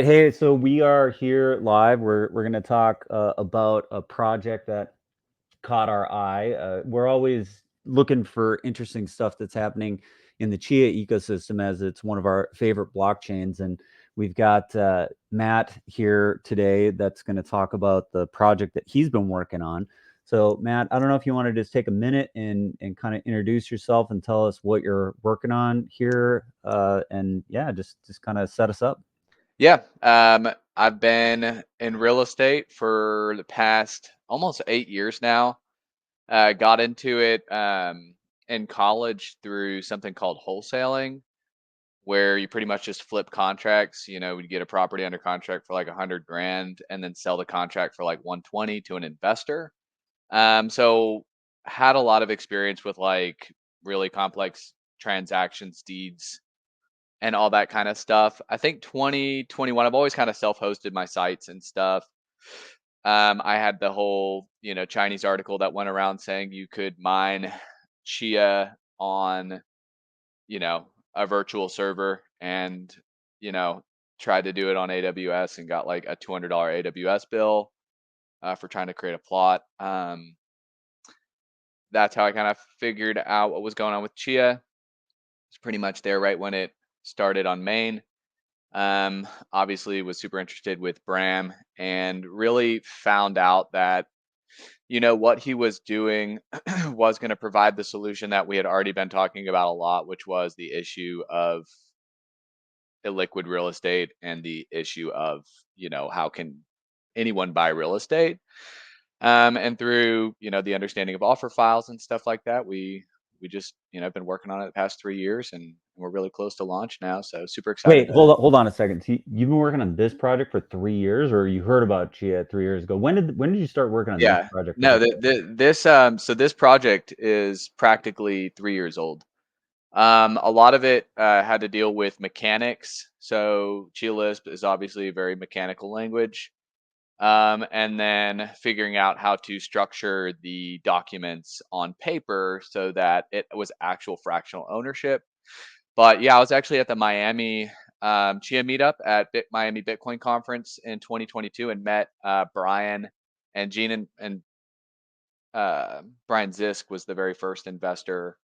Hey, so we are here live. We're going to talk about a project that caught our eye. We're always looking for interesting stuff that's happening in the Chia ecosystem, as it's one of our favorite blockchains. And we've got Matt here today that's going to talk about the project that he's been working on. So, Matt, I don't know if you want to just take a minute and kind of introduce yourself and tell us what you're working on here, and yeah, just kind of set us up. Yeah, I've been in real estate for the past almost 8 years now. Got into it in college through something called wholesaling, where you pretty much just flip contracts. We get a property under contract for like 100 grand, and then sell the contract for like 120 to an investor. So had a lot of experience with like really complex transactions, deeds, and all that kind of stuff. I think 2021, I've always kind of self-hosted my sites and stuff. I had the whole, Chinese article that went around saying you could mine Chia on, you know, a virtual server and, you know, tried to do it on AWS and got like a $200 AWS bill for trying to create a plot. That's how I kind of figured out what was going on with Chia. It's pretty much there right when it started on main. Obviously was super interested with Bram and really found out that, what he was doing was going to provide the solution that we had already been talking about a lot, which was the issue of illiquid real estate and the issue of, how can anyone buy real estate? And through, the understanding of offer files and stuff like that, we just, have been working on it the past 3 years, and we're really close to launch now. So super excited Wait, to. hold on a second. So you've been working on this project for 3 years, or you heard about Chia 3 years ago? When did you start working on this Yeah. project No, particularly? this project is practically 3 years old. A lot of it had to deal with mechanics. So Chia Lisp is obviously a very mechanical language. And then figuring out how to structure the documents on paper so that it was actual fractional ownership. But yeah, I was actually at the Miami Chia meetup at Miami Bitcoin conference in 2022 and met Brian and Gene, and Brian Zisk was the very first investor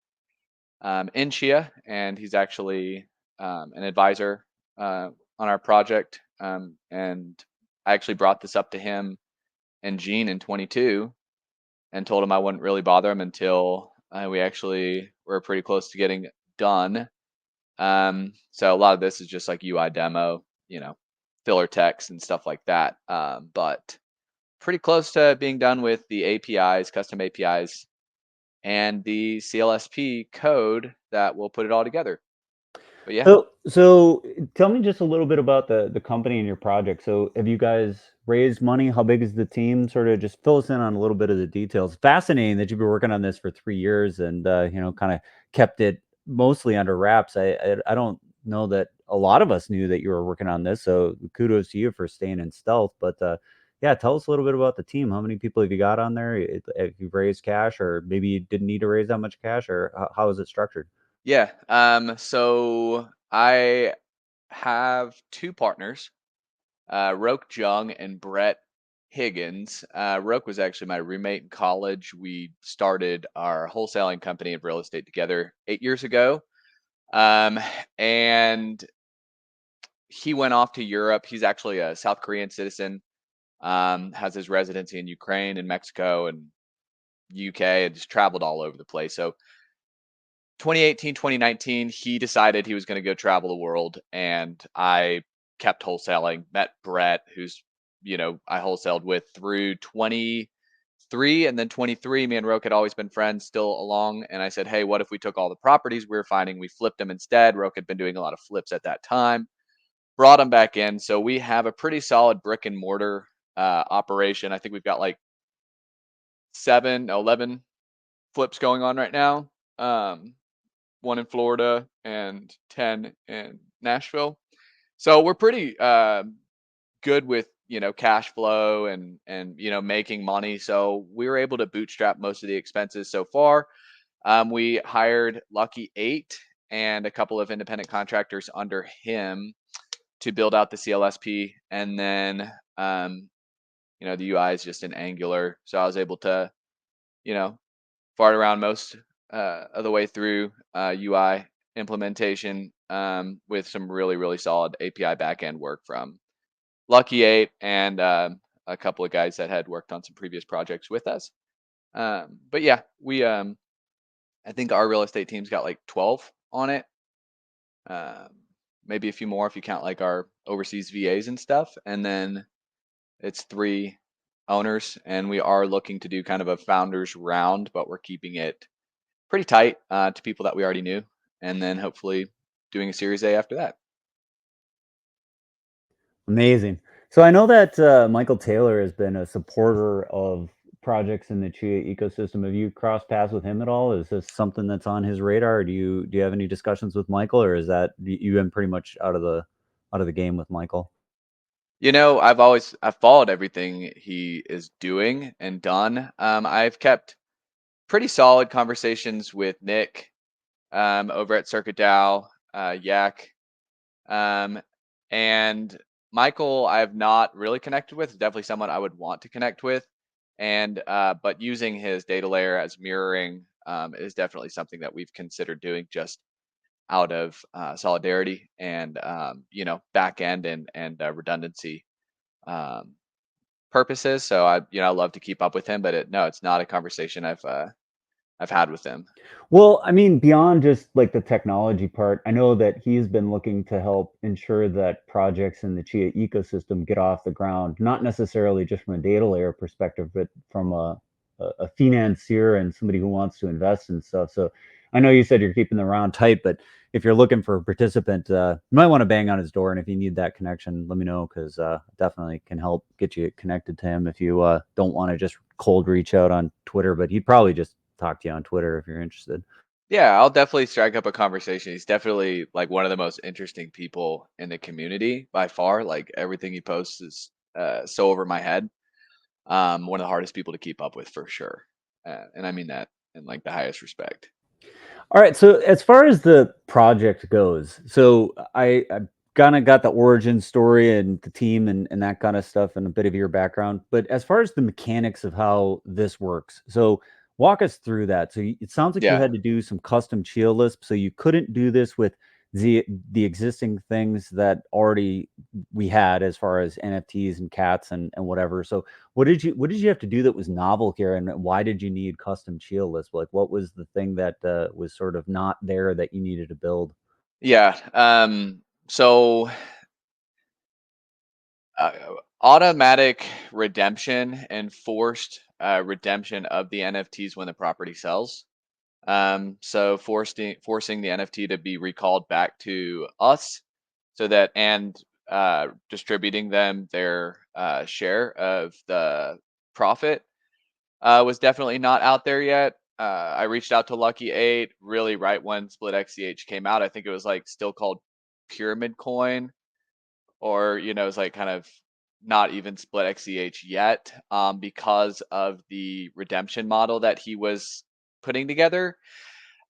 in Chia, and he's actually an advisor on our project. And I actually brought this up to him and Gene in 22 and told him I wouldn't really bother him until we actually were pretty close to getting done. So a lot of this is just like UI demo, filler text and stuff like that. But pretty close to being done with the APIs, custom APIs, and the CLSP code that will put it all together. But yeah, So tell me just a little bit about the company and your project. So have you guys raised money? How big is the team? Sort of just fill us in on a little bit of the details. Fascinating that you've been working on this for 3 years and kind of kept it mostly under wraps. I don't know that a lot of us knew that you were working on this. So kudos to you for staying in stealth. But yeah, tell us a little bit about the team. How many people have you got on there? If you've raised cash, or maybe you didn't need to raise that much cash, or how is it structured? yeah. So I have two partners, Roke Jung and Brett Higgins. Roke was actually my roommate in college. We started our wholesaling company of real estate together 8 years ago. Um, and he went off to Europe. He's actually a South Korean citizen, has his residency in Ukraine and Mexico and UK, and just traveled all over the place. So 2018, 2019, he decided he was going to go travel the world, and I kept wholesaling. Met Brett, who's, I wholesaled with through 23, and then 23. Me and Roke had always been friends, still along. And I said, hey, what if we took all the properties we were finding, we flipped them instead? Roke had been doing a lot of flips at that time. Brought him back in, so we have a pretty solid brick and mortar operation. I think we've got like 11 flips going on right now. Um, One in Florida and 10 in Nashville. So we're pretty good with, cash flow and making money. So we were able to bootstrap most of the expenses so far. We hired Lucky 8 and a couple of independent contractors under him to build out the CLSP, and then the UI is just an Angular, so I was able to you know fart around most of the way through UI implementation with some really really solid API backend work from Lucky 8 and a couple of guys that had worked on some previous projects with us. But yeah, we I think our real estate team's got like 12 on it. Um, Maybe a few more if you count like our overseas VAs and stuff. And then it's 3 owners, and we are looking to do kind of a founders round, but we're keeping it pretty tight to people that we already knew, and then hopefully doing a Series A after that. Amazing. So I know that Michael Taylor has been a supporter of projects in the Chia ecosystem. Have you crossed paths with him at all? Is this something that's on his radar? Do you have any discussions with Michael, or is that you've been pretty much out of the game with Michael? I've followed everything he is doing and done. I've kept pretty solid conversations with Nick over at Circuit DAO, Yak, um, and Michael. I have not really connected with. Definitely someone I would want to connect with, and but using his data layer as mirroring is definitely something that we've considered doing just out of solidarity and back end and redundancy um, purposes. So I love to keep up with him, but no, it's not a conversation I've had with him. Well, I mean, beyond just like the technology part, I know that he's been looking to help ensure that projects in the Chia ecosystem get off the ground, not necessarily just from a data layer perspective, but from a financier and somebody who wants to invest in stuff. So I know you said you're keeping the round tight, but if you're looking for a participant, you might want to bang on his door. And if you need that connection, let me know because definitely can help get you connected to him if you don't want to just cold reach out on Twitter, but he'd probably just talk to you on Twitter if you're interested. Yeah, I'll definitely strike up a conversation. He's definitely like one of the most interesting people in the community by far. Like everything he posts is so over my head. One of the hardest people to keep up with for sure, and I mean that in like the highest respect. All right. So as far as the project goes, so I kind of got the origin story and the team and that kind of stuff and a bit of your background. But as far as the mechanics of how this works, so walk us through that. So it sounds like you Yeah, had to do some custom Chia Lisp. So you couldn't do this with the existing things that already we had as far as NFTs and cats and whatever. So what did you have to do that was novel here, and why did you need custom Chia Lisp? Like, what was the thing that was sort of not there that you needed to build? yeah. So uh, automatic redemption and forced redemption of the NFTs when the property sells. So forcing the NFT to be recalled back to us, so that and distributing them their share of the profit was definitely not out there yet. I reached out to Lucky 8 really right when Split XCH came out. I think it was like still called Pyramid Coin, or it's like kind of not even Split XCH yet, because of the redemption model that he was putting together.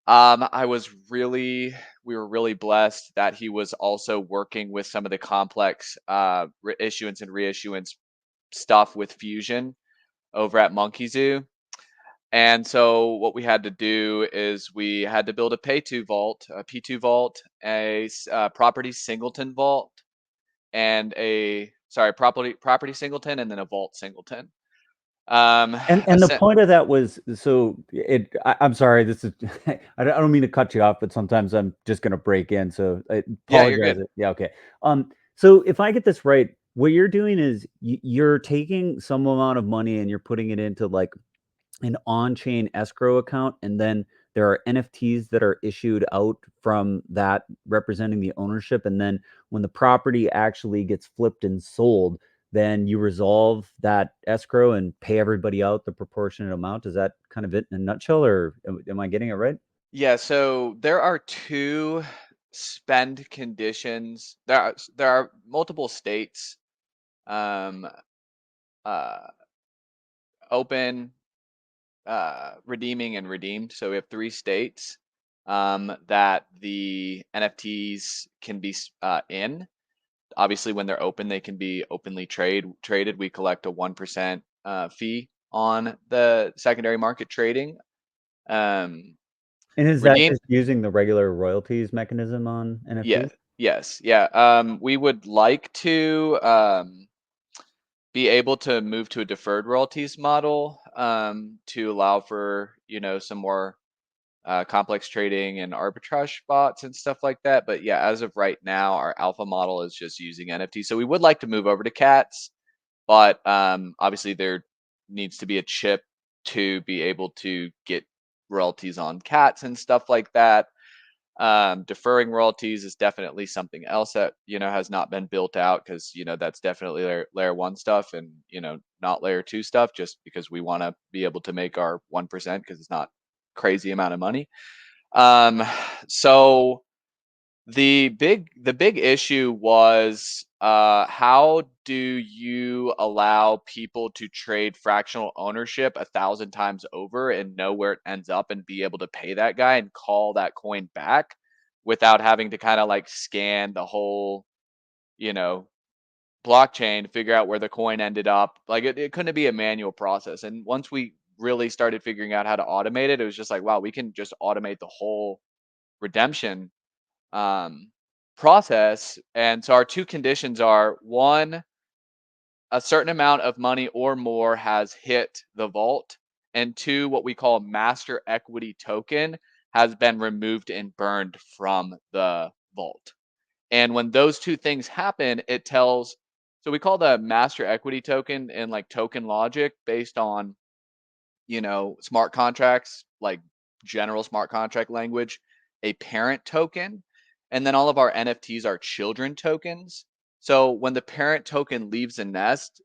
I was really We were really blessed that he was also working with some of the complex issuance and reissuance stuff with Fusion over at Monkey Zoo. And so what we had to do is we had to build a pay-to vault, a P2 vault, property singleton vault, and a sorry property singleton, and then a vault singleton. Um, And the point of that was so I'm sorry, this is I don't mean to cut you off, but sometimes I'm just gonna break in. So I yeah, you're apologize. good. Yeah, okay. So if I get this right, what you're doing is you're taking some amount of money and you're putting it into like an on-chain escrow account, and then there are NFTs that are issued out from that representing the ownership, and then when the property actually gets flipped and sold, then you resolve that escrow and pay everybody out the proportionate amount. Is that kind of it in a nutshell, or am I getting it right? Yeah, so there are two spend conditions. There are multiple states, um, uh, open, redeeming, and redeemed. So we have 3 states that the NFTs can be in. Obviously, when they're open, they can be openly traded. We collect a 1% fee on the secondary market trading. Um, And is that redeem, just using the regular royalties mechanism on yeah, NFTs? yes, yeah. We would like to be able to move to a deferred royalties model to allow for some more complex trading and arbitrage bots and stuff like that. But yeah, as of right now, our alpha model is just using NFT. So we would like to move over to cats, but obviously there needs to be a chip to be able to get royalties on cats and stuff like that. Deferring royalties is definitely something else that has not been built out, because that's definitely layer one stuff, and not layer two stuff, just because we want to be able to make our 1%, because it's not crazy amount of money. um so the big issue was, how do you allow people to trade fractional ownership 1,000 times over and know where it ends up and be able to pay that guy and call that coin back without having to kind of like scan the whole, you know, blockchain to figure out where the coin ended up. Like it couldn't be a manual process. And once we really started figuring out how to automate it, it was just like, wow, we can just automate the whole redemption um, process. And so our two conditions are: one, a certain amount of money or more has hit the vault, and two, what we call a master equity token has been removed and burned from the vault. And when those two things happen, it tells. So we call the master equity token in like token logic based on smart contracts, like general smart contract language, a parent token, and then all of our NFTs are children tokens. So when the parent token leaves a nest,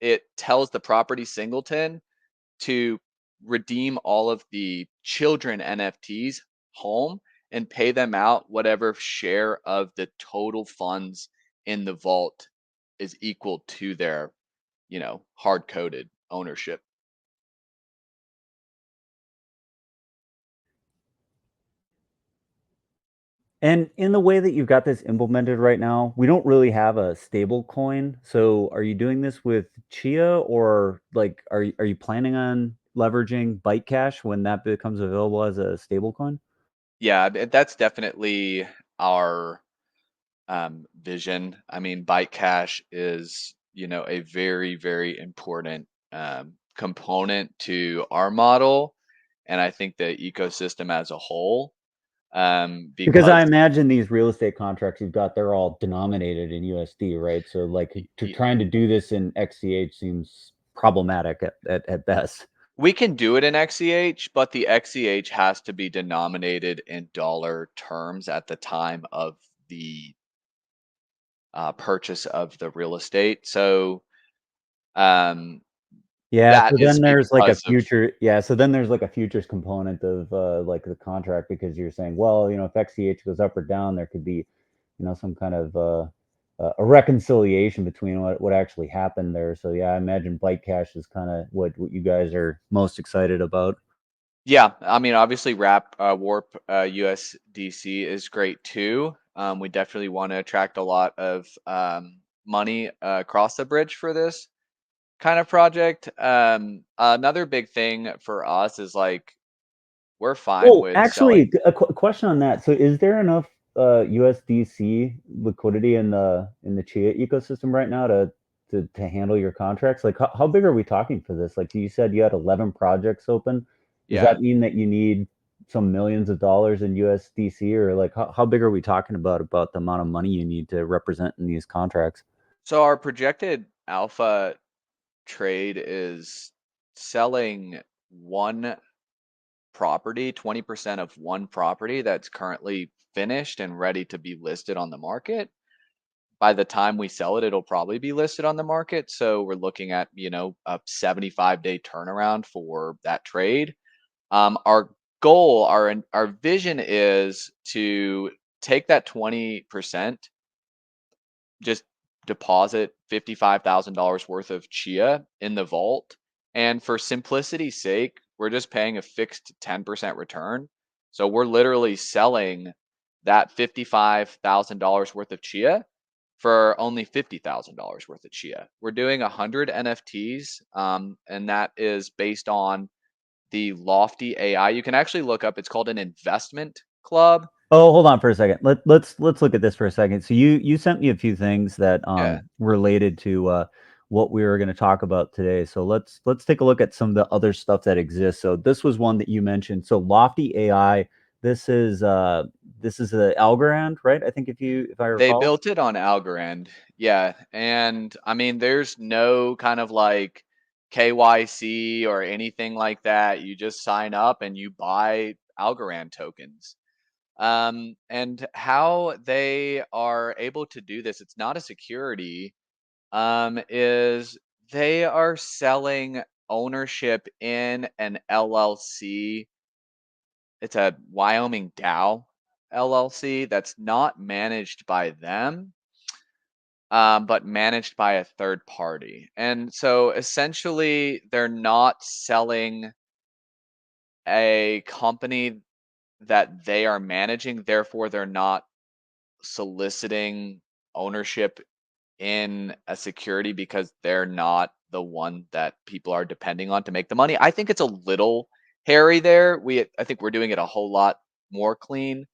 it tells the property singleton to redeem all of the children NFTs home and pay them out whatever share of the total funds in the vault is equal to their, hard coded ownership. And in the way that you've got this implemented right now, we don't really have a stable coin. So are you doing this with Chia, or like are you planning on leveraging Byte Cash when that becomes available as a stable coin? Yeah, that's definitely our vision. I mean, Byte Cash is, a very, very important component to our model, and I think the ecosystem as a whole. Because Because I imagine these real estate contracts you've got, they're all denominated in USD, right? So like trying to do this in XCH seems problematic at best. we can do it in XCH, but the XCH has to be denominated in dollar terms at the time of the purchase of the real estate. So um, Yeah, that so is then there's like a because of. future yeah, so then there's like a futures component of, like, the contract, because you're saying, well, if XCH goes up or down, there could be, some kind of, a reconciliation between what actually happened there. So, yeah, I imagine Byte Cash is kinda what you guys are most excited about. Yeah, I mean, obviously, Warp USDC is great too. We definitely want to attract a lot of money across the bridge for this kind of project. Another big thing for us is like we're fine Oh, with actually, selling. a question on that. So is there enough USDC liquidity in the Chia ecosystem right now to handle your contracts? Like how big are we talking for this? Like you said you had 11 projects open. Does Yeah. that mean that you need some millions of dollars in USDC, or like how big are we talking about the amount of money you need to represent in these contracts? So our projected alpha trade is selling one property, 20% of one property that's currently finished and ready to be listed on the market. By the time we sell it, it'll probably be listed on the market. So we're looking at, a 75-day turnaround for that trade. Our goal, our vision is to take that 20%, just deposit $55,000 worth of Chia in the vault. And for simplicity's sake, we're just paying a fixed 10% return. So we're literally selling that $55,000 worth of Chia for only $50,000 worth of Chia. We're doing 100 NFTs, and that is based on the Lofty AI. You can actually look up. It's called an investment club. Oh, hold on for a second. Let's look at this for a second. So you sent me a few things that Yeah, related to what we were going to talk about today. So let's take a look at some of the other stuff that exists. So this was one that you mentioned. So Lofty AI. This is the Algorand, right? I think if I they recall. built it on Algorand. Yeah, and I mean, there's no kind of like KYC or anything like that. You just sign up and you buy Algorand tokens. And how they are able to do this, it's not a security, is they are selling ownership in an LLC. It's a Wyoming Dow LLC that's not managed by them, but managed by a third party. And so essentially, they're not selling a company that they are managing. Therefore, they're not soliciting ownership in a security because they're not the one that people are depending on to make the money. I think it's a little hairy there. I think we're doing it a whole lot more clean.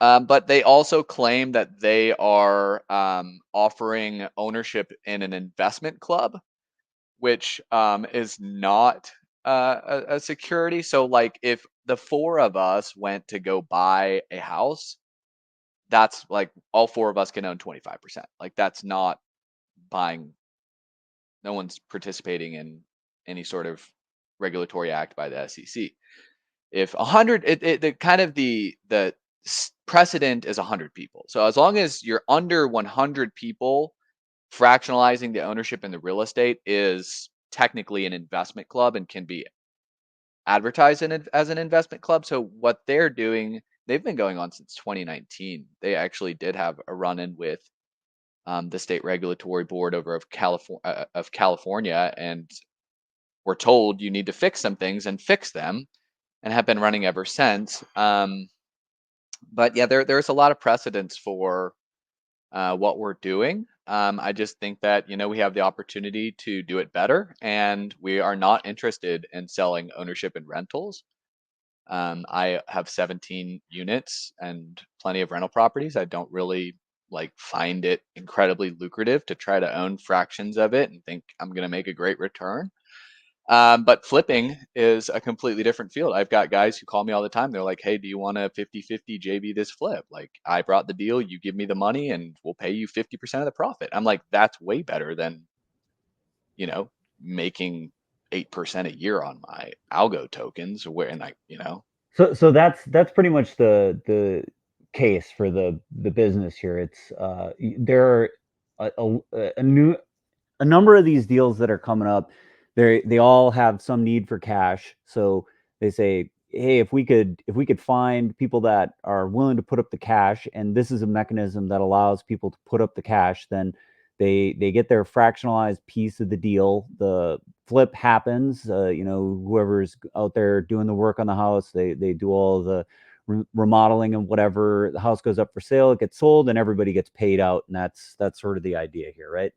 But they also claim that they are offering ownership in an investment club, which is not a security. So, like, if the four of us went to go buy a house, that's like all four of us can own 25%. Like, that's not buying, no one's participating in any sort of regulatory act by the SEC. If 100, the kind of the precedent is 100 people. So as long as you're under 100 people, fractionalizing the ownership in the real estate is technically an investment club and can be advertised as an investment club. So what they're doing, they've been going on since 2019. They actually did have a run in with the state regulatory board over of California, and were told you need to fix some things and fix them, and have been running ever since. But yeah, there's a lot of precedence for what we're doing. I just think that we have the opportunity to do it better, and we are not interested in selling ownership and rentals. I have 17 units and plenty of rental properties. I don't really like find it incredibly lucrative to try to own fractions of it and think I'm going to make a great return. But flipping is a completely different field. I've got guys who call me all the time. They're like, "Hey, do you want a 50-50 JV this flip? Like, I brought the deal, you give me the money, and we'll pay you 50% of the profit." I'm like, "That's way better than, you know, making 8% a year on my algo tokens, where and So that's pretty much the case for the business here. It's there are a number of these deals that are coming up. They all have some need for cash. So they say, hey, if we could find people that are willing to put up the cash, and this is a mechanism that allows people to put up the cash, then they get their fractionalized piece of the deal. The flip happens. Whoever's out there doing the work on the house, they do all the remodeling and whatever. The house goes up for sale, it gets sold, and everybody gets paid out. And that's sort of the idea here, right?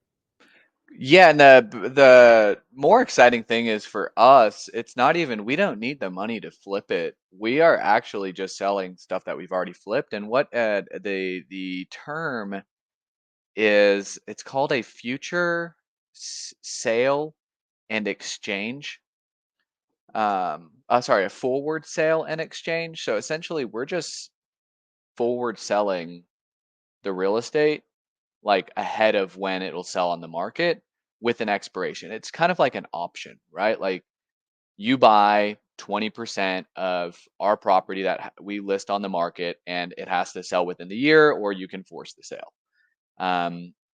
yeah, and the more exciting thing is for us, it's not even, we don't need the money to flip it. We are actually just selling stuff that we've already flipped. And what the term is, it's called a future sale and exchange. Sorry, a forward sale and exchange. So essentially, we're just forward selling the real estate like ahead of when it'll sell on the market with an expiration. It's kind of like an option, right? Like, you buy 20% of our property that we list on the market, and it has to sell within the year, or you can force the sale,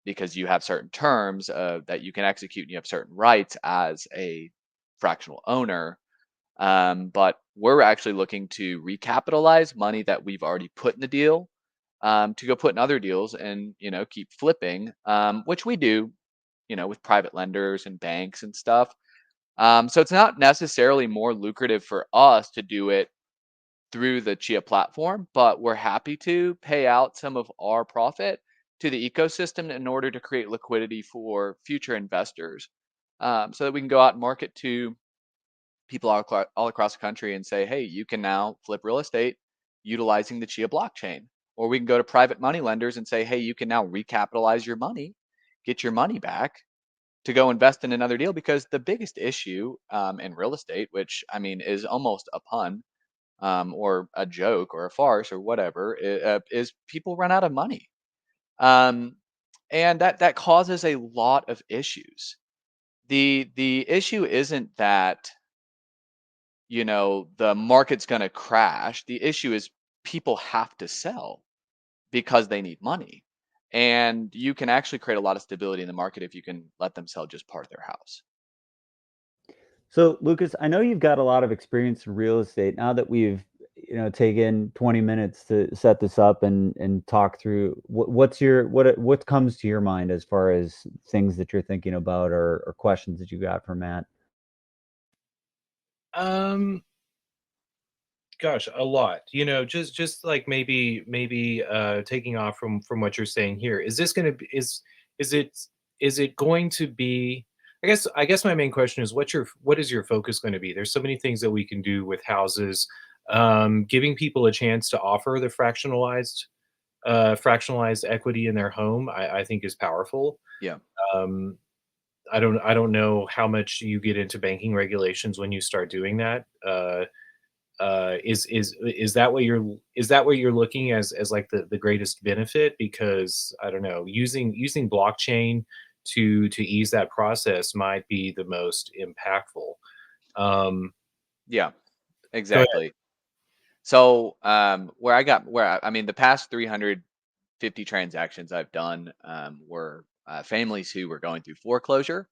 because you have certain terms that you can execute, and you have certain rights as a fractional owner. But we're actually looking to recapitalize money that we've already put in the deal, to go put in other deals and keep flipping, which we do, with private lenders and banks and stuff. So it's not necessarily more lucrative for us to do it through the Chia platform, but we're happy to pay out some of our profit to the ecosystem in order to create liquidity for future investors, so that we can go out and market to people all across the country and say, hey, you can now flip real estate utilizing the Chia blockchain. Or we can go to private money lenders and say, hey, you can now recapitalize your money, get your money back to go invest in another deal. Because the biggest issue in real estate, which I mean is almost a pun or a joke or a farce or whatever, is people run out of money. Um, and that causes a lot of issues. The issue isn't that the market's going to crash. The issue is people have to sell because they need money. And you can actually create a lot of stability in the market if you can let them sell just part of their house. So, Lucas, I know you've got a lot of experience in real estate. Now that we've, taken 20 minutes to set this up and talk through what comes to your mind as far as things that you're thinking about or questions that you got for Matt. Um, Gosh, a lot. Just like maybe taking off from what you're saying here. Is this going to be is it is it going to be I guess my main question is what is your focus going to be? There's so many things that we can do with houses. Giving people a chance to offer the fractionalized equity in their home, I think is powerful. Yeah. Um, I don't know how much you get into banking regulations when you start doing that. Is that what you're looking as like the greatest benefit? Because I don't know, using blockchain to ease that process might be the most impactful. Yeah, Go ahead. exactly. So, I mean, the past 350 transactions I've done were families who were going through foreclosure.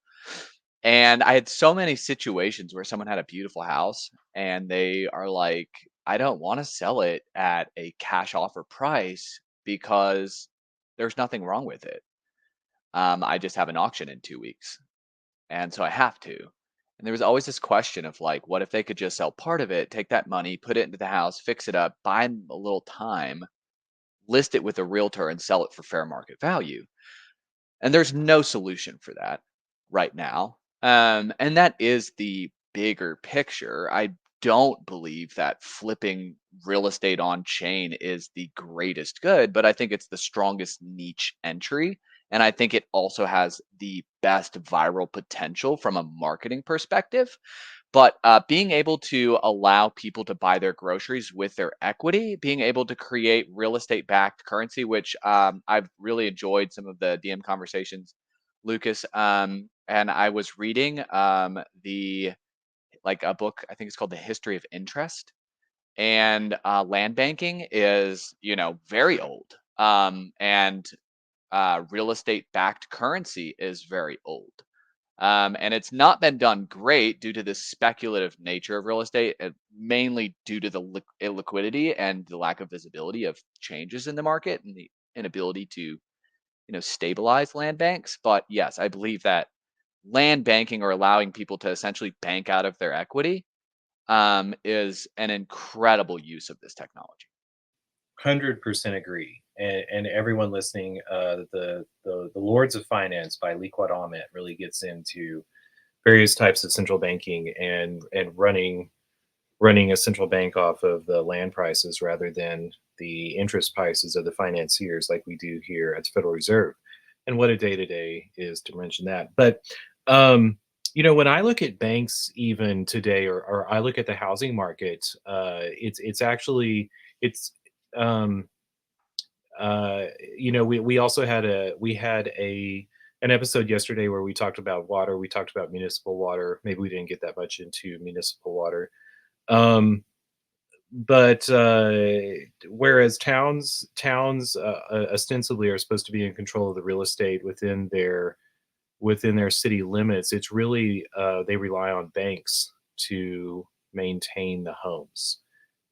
And I had so many situations where someone had a beautiful house and they are like, I don't want to sell it at a cash offer price because there's nothing wrong with it. I just have an auction in 2 weeks. And so I have to. And there was always this question of like, what if they could just sell part of it, take that money, put it into the house, fix it up, buy a little time, list it with a realtor, and sell it for fair market value? And there's no solution for that right now. And that is the bigger picture. I don't believe that flipping real estate on chain is the greatest good, but I think it's the strongest niche entry. And I think it also has the best viral potential from a marketing perspective. But being able to allow people to buy their groceries with their equity, being able to create real estate backed currency, which I've really enjoyed some of the DM conversations, Lucas. And I was reading the like a book, I think it's called The History of Interest. And land banking is, very old. And real estate backed currency is very old. And it's not been done great due to the speculative nature of real estate, mainly due to the illiquidity and the lack of visibility of changes in the market and the inability to, stabilize land banks. But yes, I believe that land banking, or allowing people to essentially bank out of their equity, is an incredible use of this technology. 100% agree. And everyone listening, the Lords of Finance by Liaquat Ahamed really gets into various types of central banking and running a central bank off of the land prices rather than the interest prices of the financiers like we do here at the Federal Reserve. And what a day to day is to mention that. But when I look at banks even today, or I look at the housing market, it's actually it's um, we also had a an episode yesterday where we talked about water. We talked about municipal water. Maybe we didn't get that much into municipal water. Um, but whereas towns ostensibly are supposed to be in control of the real estate within their city limits, it's really they rely on banks to maintain the homes.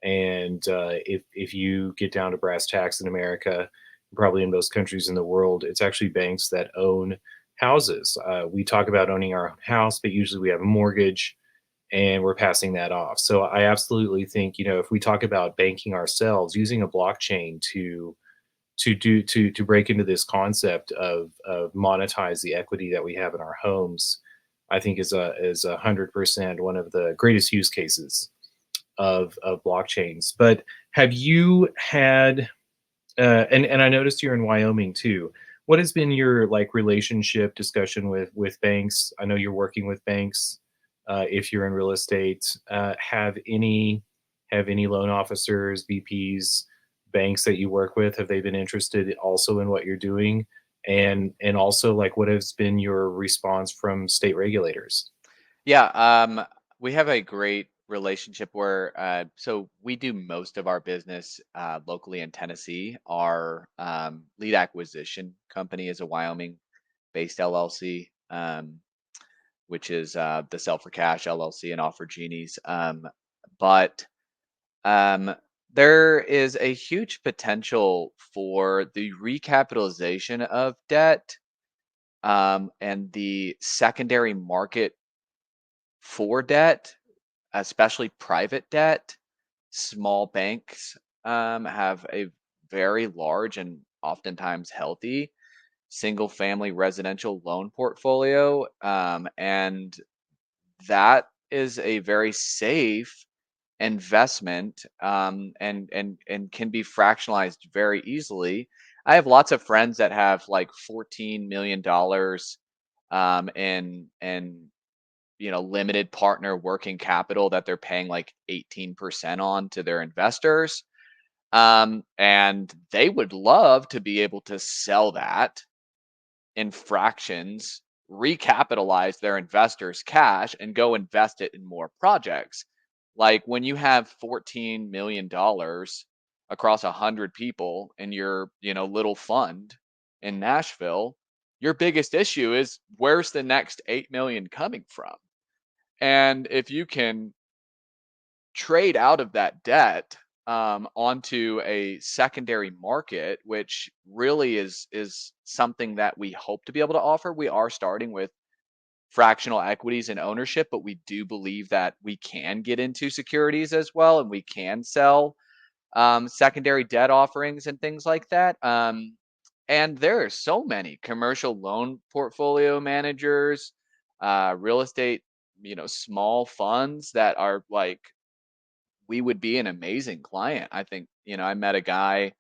And if you get down to brass tacks in America, probably in most countries in the world, it's actually banks that own houses. We talk about owning our own house, but usually we have a mortgage and we're passing that off. So I absolutely think, if we talk about banking ourselves, using a blockchain to break into this concept of monetize the equity that we have in our homes, I think is 100% one of the greatest use cases of blockchains. But have you had and I noticed you're in Wyoming too. What has been your like relationship discussion with banks? I know you're working with banks. If you're in real estate, have any loan officers, VPs, banks that you work with, have they been interested also in what you're doing? And also like what has been your response from state regulators? Yeah, we have a great relationship where so we do most of our business locally in Tennessee. Our lead acquisition company is a Wyoming-based LLC, which is the Sell for Cash LLC and Offer Genies. But um, there is a huge potential for the recapitalization of debt and the secondary market for debt, especially private debt. Small banks have a very large and oftentimes healthy single family residential loan portfolio. And that is a very safe investment and can be fractionalized very easily. I have lots of friends that have like $14 million in limited partner working capital that they're paying like 18% on to their investors. And they would love to be able to sell that in fractions, recapitalize their investors' cash, and go invest it in more projects. Like when you have $14 million across 100 people in your little fund in Nashville, your biggest issue is where's the next 8 million coming from? And if you can trade out of that debt onto a secondary market, which really is something that we hope to be able to offer. We are starting with fractional equities and ownership, but we do believe that we can get into securities as well, and we can sell secondary debt offerings and things like that. And there are so many commercial loan portfolio managers, real estate, small funds that are like we would be an amazing client. I think, I met a guy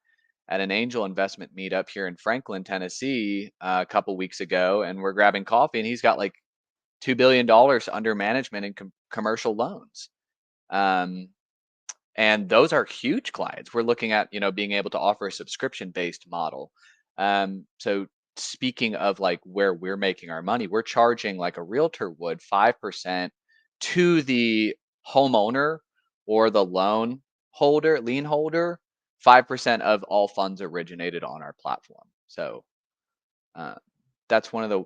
at an angel investment meetup here in Franklin, Tennessee, a couple weeks ago, and we're grabbing coffee, and he's got like $2 billion under management in commercial loans. Um, and those are huge clients. We're looking at, being able to offer a subscription based model. So speaking of like where we're making our money, we're charging like a realtor would 5% to the homeowner or the loan holder, lien holder, 5% of all funds originated on our platform. So uh, that's one of the,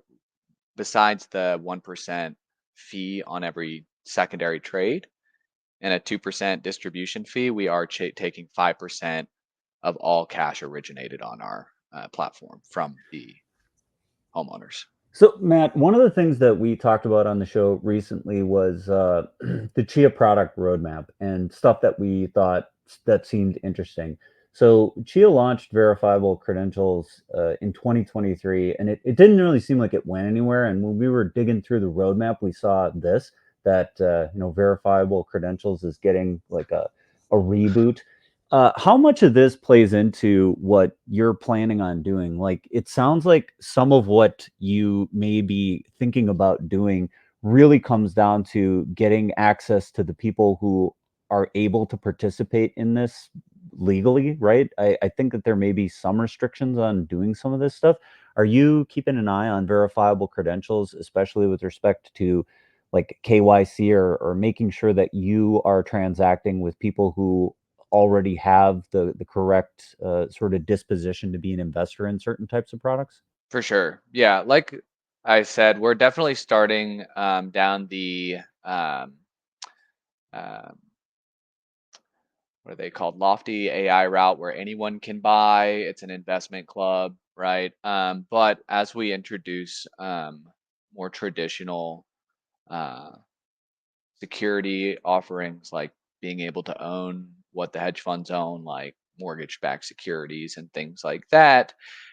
besides the 1% fee on every secondary trade and a 2% distribution fee, we are taking 5% of all cash originated on our platform from the homeowners. So, Matt, one of the things that we talked about on the show recently was the Chia product roadmap and stuff that we thought that seemed interesting. So, Chia launched verifiable credentials in 2023, and it didn't really seem like it went anywhere. And when we were digging through the roadmap, we saw this that verifiable credentials is getting like a reboot. How much of this plays into what you're planning on doing? Like, it sounds like some of what you may be thinking about doing really comes down to getting access to the people who are able to participate in this legally, right? I think that there may be some restrictions on doing some of this stuff. Are you keeping an eye on verifiable credentials, especially with respect to like KYC or making sure that you are transacting with people who already have the correct sort of disposition to be an investor in certain types of products? For sure. Yeah. Like I said, we're definitely starting down the, um, what are they called? Lofty AI route where anyone can buy. It's an investment club, right? But as we introduce more traditional uh, security offerings, like being able to own what the hedge funds own, like mortgage-backed securities and things like that,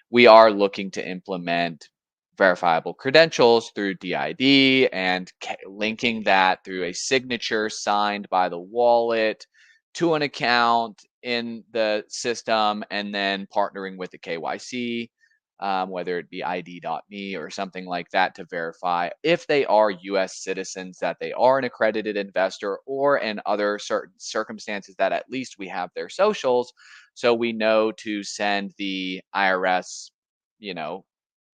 we are looking to implement verifiable credentials through DID and linking that through a signature signed by the wallet to an account in the system, and then partnering with the KYC, whether it be ID.me or something like that, to verify if they are US citizens, that they are an accredited investor, or in other certain circumstances that at least we have their socials, so we know to send the IRS, you know,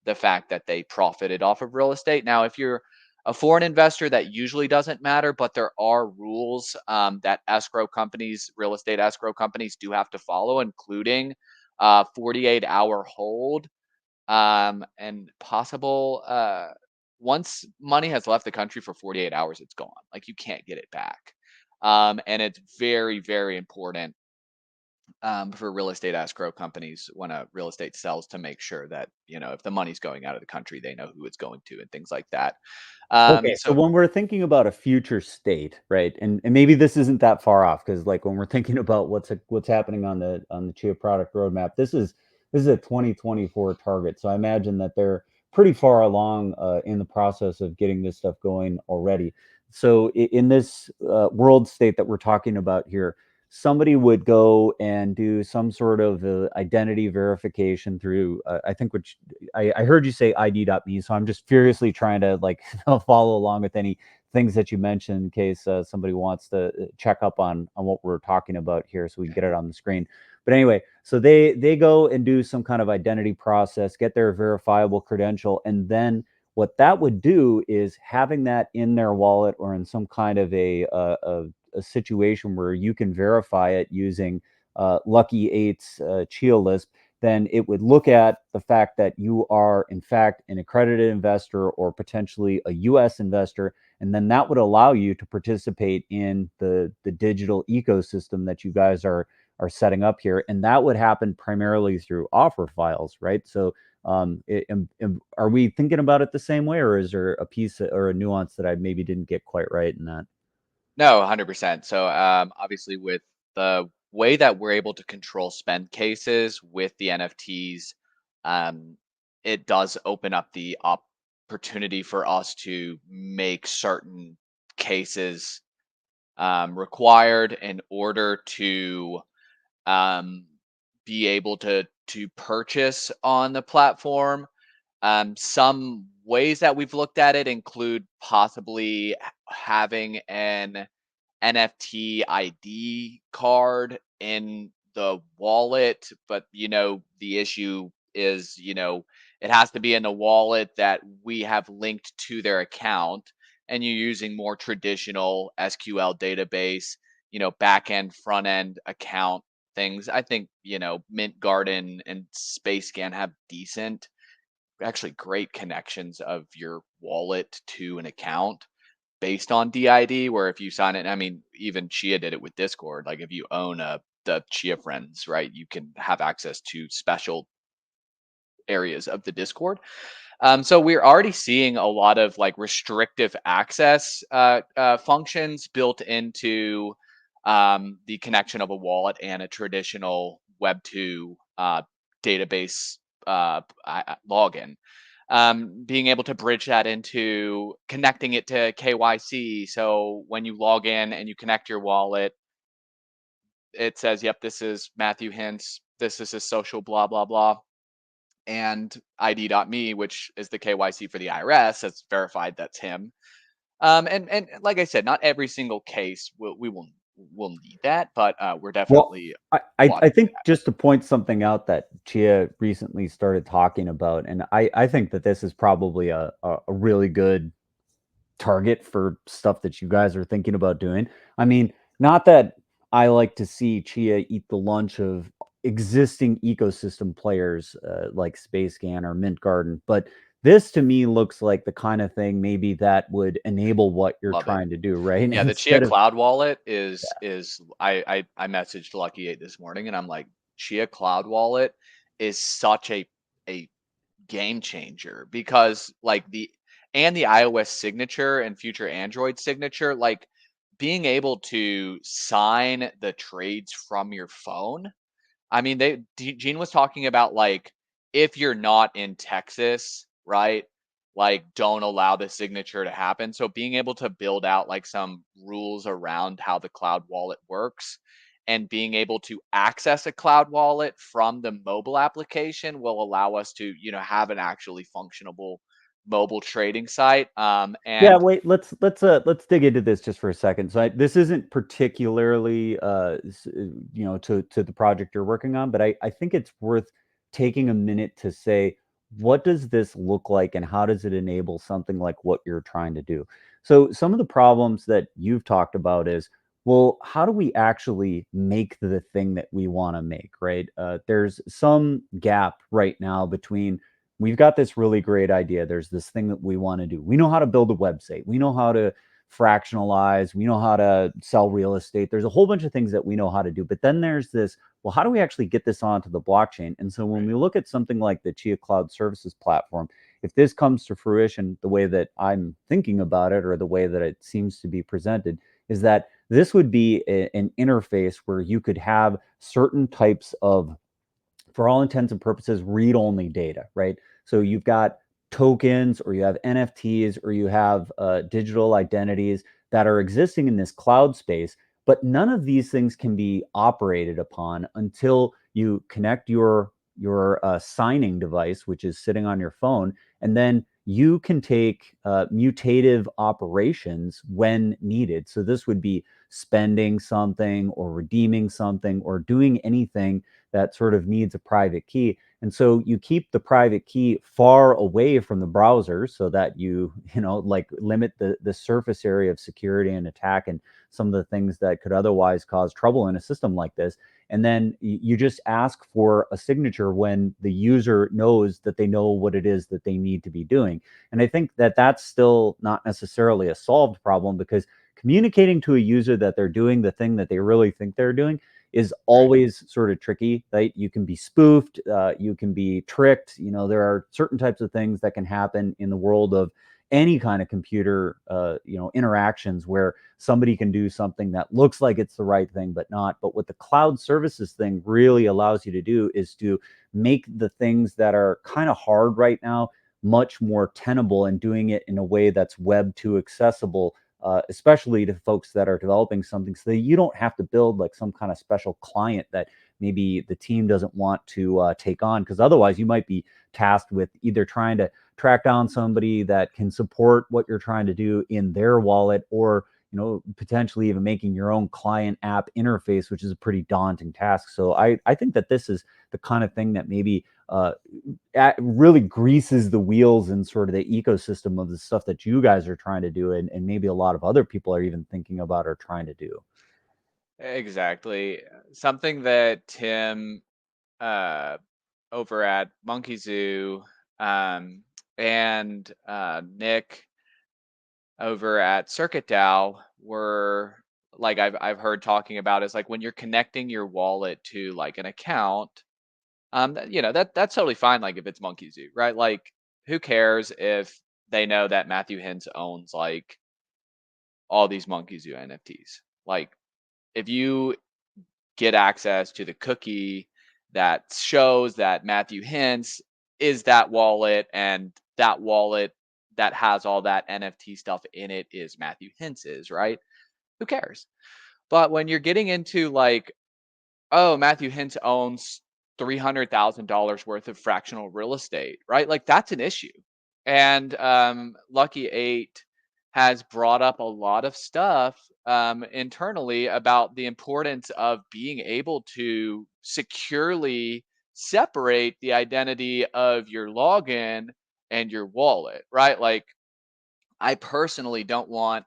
the fact that they profited off of real estate. Now, if you're a foreign investor, that usually doesn't matter, but there are rules that escrow companies, real estate escrow companies, do have to follow, including 48-hour hold, and possible once money has left the country for 48 hours, it's gone. Like, you can't get it back. And it's very, very important for real estate escrow companies when a real estate sells, to make sure that, if the money's going out of the country, they know who it's going to and things like that. Okay, so So when we're thinking about a future state, right? And maybe this isn't that far off, because like when we're thinking about what's happening on the Chia product roadmap, this is a 2024 target. So I imagine that they're pretty far along in the process of getting this stuff going already. So in this world state that we're talking about here, somebody would go and do some sort of identity verification through, I think, which I heard you say ID.me, so I'm just furiously trying to like follow along with any things that you mentioned in case somebody wants to check up on what we're talking about here, so we can get it on the screen. But anyway, so they go and do some kind of identity process, get their verifiable credential, and then what that would do is having that in their wallet or in some kind of a situation where you can verify it using Lucky Eight's Chia list, then it would look at the fact that you are, in fact, an accredited investor or potentially a US investor. And then that would allow you to participate in the digital ecosystem that you guys are setting up here. And that would happen primarily through offer files, right? So are we thinking about it the same way, or is there a piece or a nuance that I maybe didn't get quite right in that? no, 100%. So obviously, with the way that we're able to control spend cases with the NFTs, um, it does open up the opportunity for us to make certain cases required in order to um, be able to purchase on the platform. Some ways that we've looked at it include possibly having an NFT ID card in the wallet, but the issue is, it has to be in a wallet that we have linked to their account, and you're using more traditional SQL database, back end, front end account things. I think, Mint Garden and Space Scan have decent, actually great connections of your wallet to an account based on DID, where if you sign it, I mean, even Chia did it with Discord. Like, if you own the Chia friends, right, you can have access to special areas of the Discord. So we're already seeing a lot of like restrictive access functions built into the connection of a wallet and a traditional Web2 database login. Being able to bridge that into connecting it to KYC. So when you log in and you connect your wallet, it says, yep, this is Matthew Hintz. This is his social, blah, blah, blah. And ID.me, which is the KYC for the IRS, that's verified that's him. And like I said, not every single case will need that, but we're Well, definitely I watching think that. just to point something out that Chia recently started talking about, and I think that this is probably a really good target for stuff that you guys are thinking about doing. I mean, not that I like to see Chia eat the lunch of existing ecosystem players like Space Scan or Mint Garden, but this to me looks like the kind of thing maybe that would enable what you're Love it. trying to do, right? Yeah, the Chia Instead of Cloud Wallet is I messaged Lucky 8 this morning, and I'm like, Chia Cloud Wallet is such a game changer, because like the iOS signature and future Android signature, like being able to sign the trades from your phone, I mean, Gene was talking about like if you're not in Texas, right? Like don't allow the signature to happen. So being able to build out like some rules around how the cloud wallet works and being able to access a cloud wallet from the mobile application will allow us to, have an actually functionable mobile trading site. Yeah, And wait, let's dig into this just for a second. So this isn't particularly to the project you're working on, but I think it's worth taking a minute to say what does this look like and how does it enable something like what you're trying to do? So some of the problems that you've talked about is, well, how do we actually make the thing that we want to make, right? There's some gap right now between we've got this really great idea. There's this thing that we want to do. We know how to build a website. We know how to fractionalize. We know how to sell real estate. There's a whole bunch of things that we know how to do. But then there's this, well, how do we actually get this onto the blockchain? And so when we look at something like the Chia Cloud Services platform, if this comes to fruition the way that I'm thinking about it or the way that it seems to be presented, is that this would be an interface where you could have certain types of, for all intents and purposes, read-only data, right? So you've got tokens or you have NFTs or you have digital identities that are existing in this cloud space, but none of these things can be operated upon until you connect your signing device, which is sitting on your phone, and then you can take mutative operations when needed. So this would be spending something or redeeming something or doing anything that sort of needs a private key. And so you keep the private key far away from the browser so that like limit the surface area of security and attack and some of the things that could otherwise cause trouble in a system like this. And then you just ask for a signature when the user knows that they know what it is that they need to be doing. And I think that that's still not necessarily a solved problem, because communicating to a user that they're doing the thing that they really think they're doing is right. always sort of tricky, right? You can be spoofed, you can be tricked. There are certain types of things that can happen in the world of any kind of computer, interactions where somebody can do something that looks like it's the right thing, but not. But what the cloud services thing really allows you to do is to make the things that are kind of hard right now much more tenable, and doing it in a way that's web 2 accessible, especially to folks that are developing something, so that you don't have to build like some kind of special client that maybe the team doesn't want to take on, because otherwise you might be tasked with either trying to track down somebody that can support what you're trying to do in their wallet, or potentially even making your own client app interface, which is a pretty daunting task. So I think that this is the kind of thing that maybe really greases the wheels in sort of the ecosystem of the stuff that you guys are trying to do, and maybe a lot of other people are even thinking about or trying to do. Exactly. Something that Tim uh, over at Monkey Zoo um, and Nick over at Circuit DAO were like I've heard talking about is like when you're connecting your wallet to like an account, that's totally fine. Like if it's Monkey Zoo, right? Like who cares if they know that Matthew Hintz owns like all these Monkey Zoo NFTs? Like if you get access to the cookie that shows that Matthew Hintz is that wallet, and that wallet that has all that NFT stuff in it is Matthew Hintz's, right? Who cares? But when you're getting into like, oh, Matthew Hintz owns $300,000 worth of fractional real estate, right? Like that's an issue. And Lucky Eight has brought up a lot of stuff internally about the importance of being able to securely separate the identity of your login and your wallet, right? Like, I personally don't want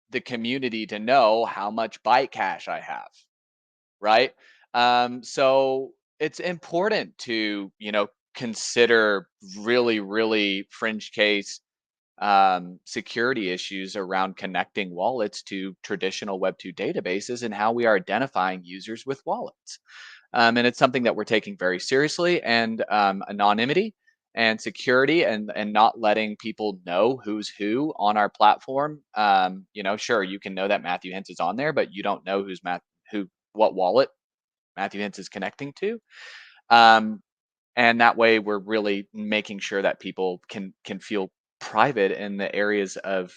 the community to know how much Byte Cash I have, right? So it's important to, consider really, really fringe case security issues around connecting wallets to traditional Web2 databases and how we are identifying users with wallets. And it's something that we're taking very seriously, and anonymity and security, and not letting people know who's who on our platform. Sure, you can know that Matthew Hintz is on there, but you don't know who what wallet Matthew Hintz is connecting to. Um, and that way we're really making sure that people can feel private in the areas of,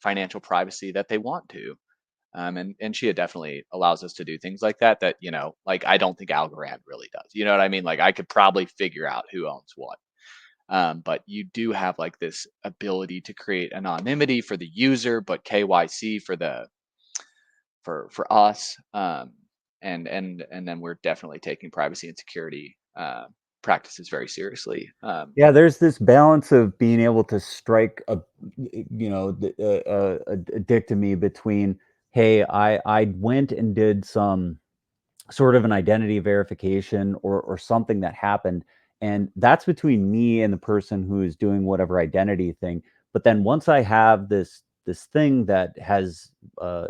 financial privacy that they want to. And Chia definitely allows us to do things like that, like I don't think Algorand really does. You know what I mean? Like I could probably figure out who owns what. But you do have like this ability to create anonymity for the user, but KYC for us. And then we're definitely taking privacy and security practices very seriously. Yeah, there's this balance of being able to strike a dichotomy between, hey, I went and did some sort of an identity verification or something that happened, and that's between me and the person who is doing whatever identity thing. But then once I have this thing that has a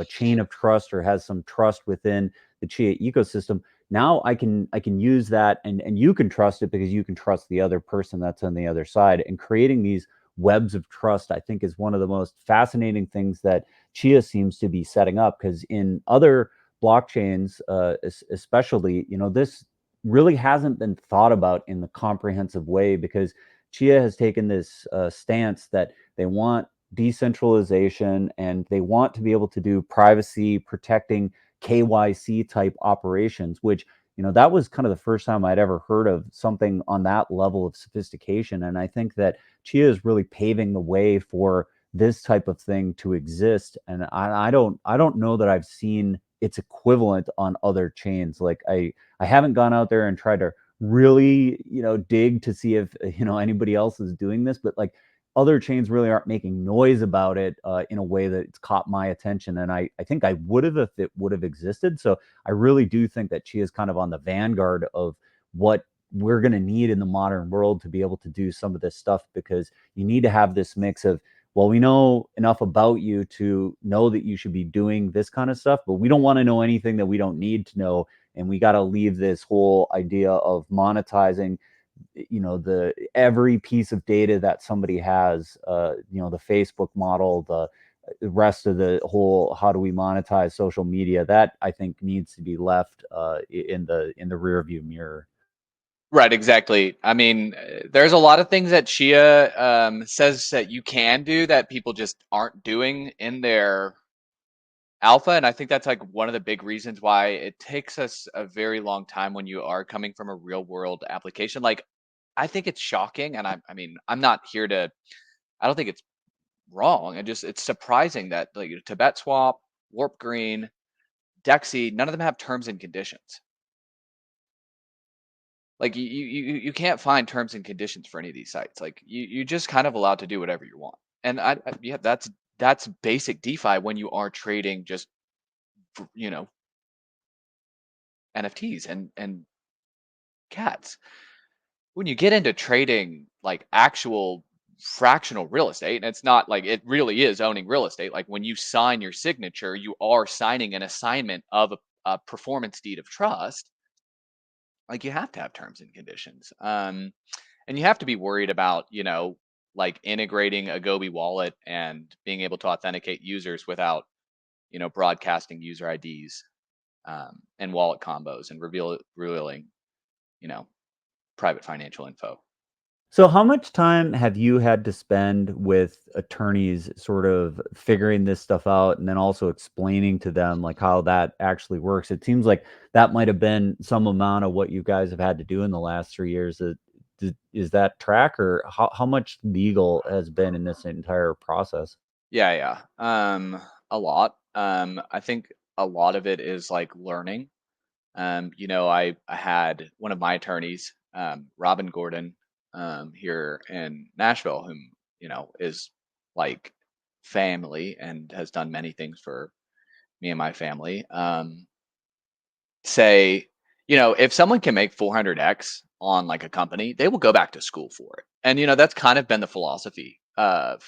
chain of trust or has some trust within the Chia ecosystem, now I can use that, and you can trust it because you can trust the other person that's on the other side. And creating these webs of trust, I think, is one of the most fascinating things that Chia seems to be setting up, because in other blockchains, especially, this really hasn't been thought about in the comprehensive way, because Chia has taken this stance that they want decentralization and they want to be able to do privacy protecting KYC type operations, which, that was kind of the first time I'd ever heard of something on that level of sophistication. And I think that Chia is really paving the way for this type of thing to exist. And I don't know that I've seen its equivalent on other chains. Like I haven't gone out there and tried to really, dig to see if, anybody else is doing this, but like other chains really aren't making noise about it in a way that it's caught my attention. And I think I would have if it would have existed. So I really do think that Chia is kind of on the vanguard of what we're going to need in the modern world to be able to do some of this stuff, because you need to have this mix of, well, we know enough about you to know that you should be doing this kind of stuff, but we don't want to know anything that we don't need to know. And we got to leave this whole idea of monetizing, the every piece of data that somebody has, the Facebook model, the rest of the whole, how do we monetize social media, that I think needs to be left in the rear view mirror. Right, exactly. I mean, there's a lot of things that Chia says that you can do that people just aren't doing in their alpha, and I think that's like one of the big reasons why it takes us a very long time when you are coming from a real world application. Like, I think it's shocking, and I mean, I'm not here to. I don't think it's wrong. It's surprising that like Tibet Swap, Warp Green, Dexy, none of them have terms and conditions. Like you can't find terms and conditions for any of these sites. Like you just kind of allowed to do whatever you want. And yeah, that's basic DeFi when you are trading just you know NFTs and cats. When you get into trading like actual fractional real estate, and it's not like it really is owning real estate. Like when you sign your signature, you are signing an assignment of a performance deed of trust. Like you have to have terms and conditions. And you have to be worried about, like integrating a Gobi wallet and being able to authenticate users without, broadcasting user IDs and wallet combos and revealing, you know, private financial info. So how much time have you had to spend with attorneys sort of figuring this stuff out, and then also explaining to them like how that actually works? It seems like that might have been some amount of what you guys have had to do in the last 3 years. Is that track, or how much legal has been in this entire process? Yeah, yeah. A lot. I think a lot of it is like learning. I had one of my attorneys, Robin Gordon, here in Nashville, whom, is like family and has done many things for me and my family. Say, if someone can make 400x on like a company, they will go back to school for it. And, that's kind of been the philosophy of,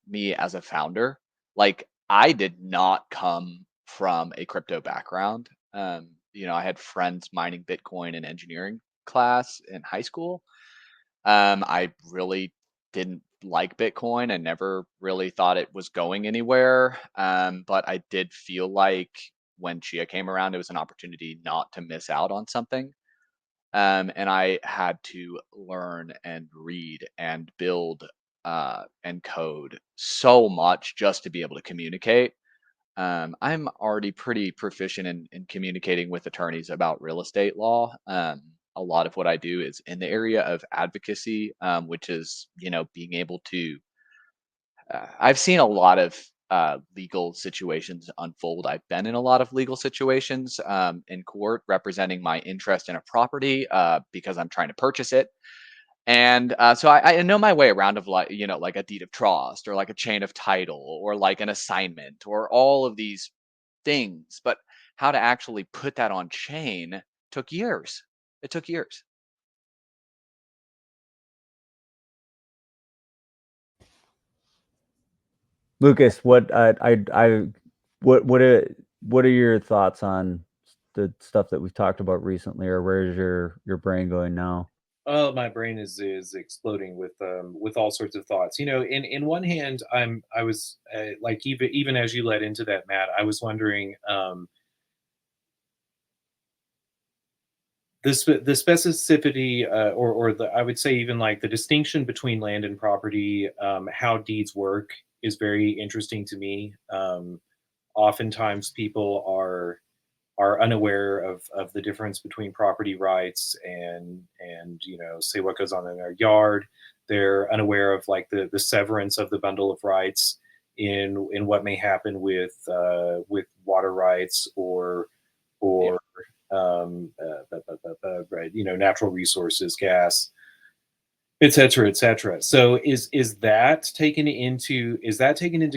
me as a founder. Like I did not come from a crypto background. I had friends mining Bitcoin in engineering class in high school. I really didn't like Bitcoin. I never really thought it was going anywhere. But I did feel like when Chia came around, it was an opportunity not to miss out on something. And I had to learn and read and build and code so much just to be able to communicate. I'm already pretty proficient in communicating with attorneys about real estate law. A lot of what I do is in the area of advocacy, which is, being able to. I've seen a lot of legal situations unfold. I've been in a lot of legal situations in court representing my interest in a property because I'm trying to purchase it. And so I know my way around of like, like a deed of trust or like a chain of title or like an assignment or all of these things. But how to actually put that on chain took years. It took years. Lucas, what are your thoughts on the stuff that we've talked about recently, or where's your brain going now? Oh, my brain is exploding with all sorts of thoughts. In one hand, I was like, even as you led into that, Matt, I was wondering, the specificity, or the, I would say, even like the distinction between land and property, how deeds work is very interesting to me. Oftentimes people are unaware of the difference between property rights and say what goes on in their yard. They're unaware of like the severance of the bundle of rights in what may happen with water rights Yeah. or right, natural resources, gas, et cetera, et cetera. So is that taken into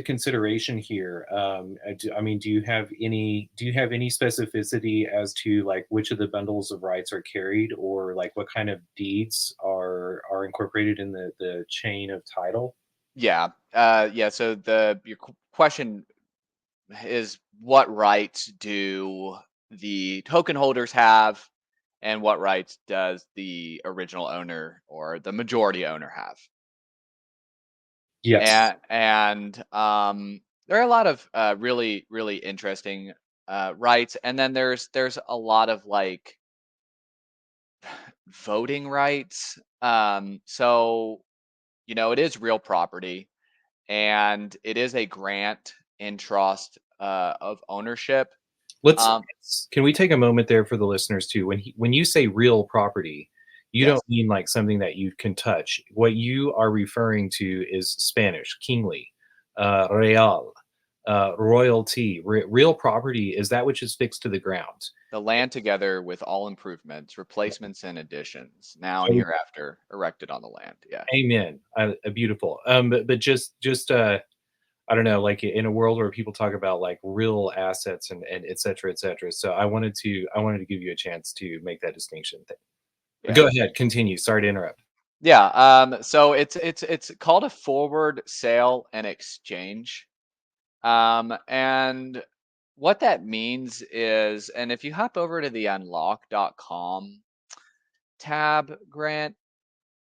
consideration here? I mean, do you have any specificity as to like which of the bundles of rights are carried, or like what kind of deeds are incorporated in the chain of title? Yeah. Yeah. So your question is, what rights do the token holders have, and what rights does the original owner or the majority owner have? Yes. And there are a lot of really really interesting rights, and then there's a lot of like voting rights. So it is real property, and it is a grant in trust of ownership. Let's Um, can we take a moment there for the listeners too? When you say real property, you yes. don't mean like something that you can touch. What you are referring to is Spanish, kingly, real, royalty. Real property is that which is fixed to the ground. The land together with all improvements, replacements, and additions, now and So, hereafter, erected on the land. Yeah. amen. Beautiful. But just I don't know, like in a world where people talk about like real assets and et cetera, et cetera. So I wanted to give you a chance to make that distinction. Yeah. Go ahead, continue. Sorry to interrupt. Yeah. So it's called a forward sale and exchange. And what that means is, and if you hop over to the unlock.com tab, Grant,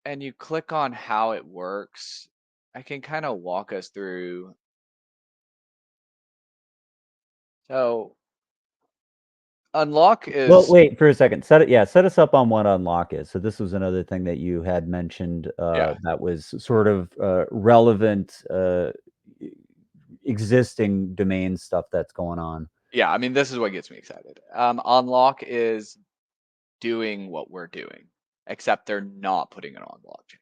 and you click on how it works, I can kind of walk us through. So unlock Well, is, wait for a second. Set us up on what unlock is. So this was another thing that you had mentioned yeah. that was sort of relevant e- existing domain stuff that's going on. Yeah, I mean, this is what gets me excited. Unlock is doing what we're doing, except they're not putting it on blockchain.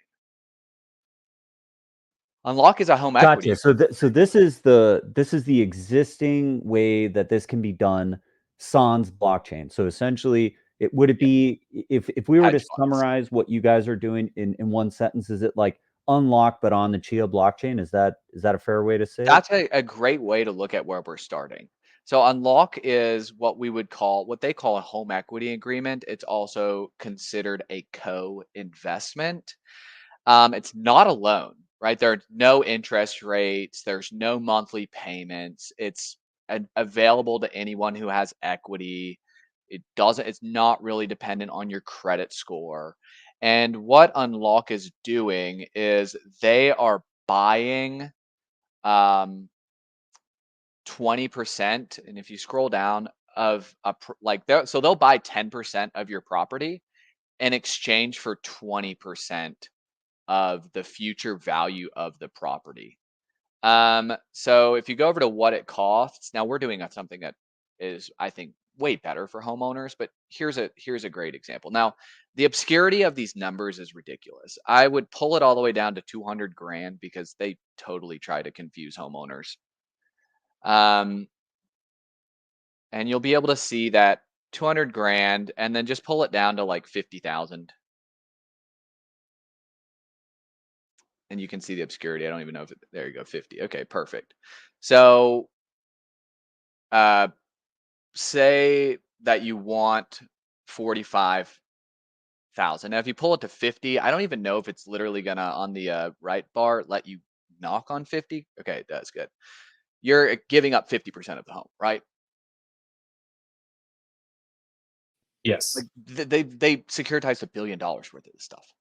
Unlock is a home equity Gotcha. So, agreement. this is the existing way that this can be done, sans blockchain. So essentially, would it Yeah, be if we were to hedge funds. summarize what you guys are doing in one sentence? Is it like unlock but on the Chia blockchain? Is that a fair way to say it? That's a great way to look at where we're starting. So unlock is what they call a home equity agreement. It's also considered a co-investment. It's not a loan, right? There are no interest rates. There's no monthly payments. It's available to anyone who has equity. It's not really dependent on your credit score. And what Unlock is doing is they are buying um, 20%. And if you scroll down, of so they'll buy 10% of your property in exchange for 20% of the future value of the property. So if you go over to what it costs, now we're doing something that is, I think, way better for homeowners, but here's a great example. Now, the obscurity of these numbers is ridiculous. I would pull it all the way down to 200 grand because they totally try to confuse homeowners. And you'll be able to see that 200 grand and then just pull it down to like 50,000. And you can see the obscurity. I don't even know if there you go, 50. Okay, perfect. So say that you want 45,000. Now, if you pull it to 50, I don't even know if it's literally gonna on the right bar let you knock on 50. Okay, it does. Good. You're giving up 50% of the home, right? Yes. Like they securitized $1 billion worth of this stuff.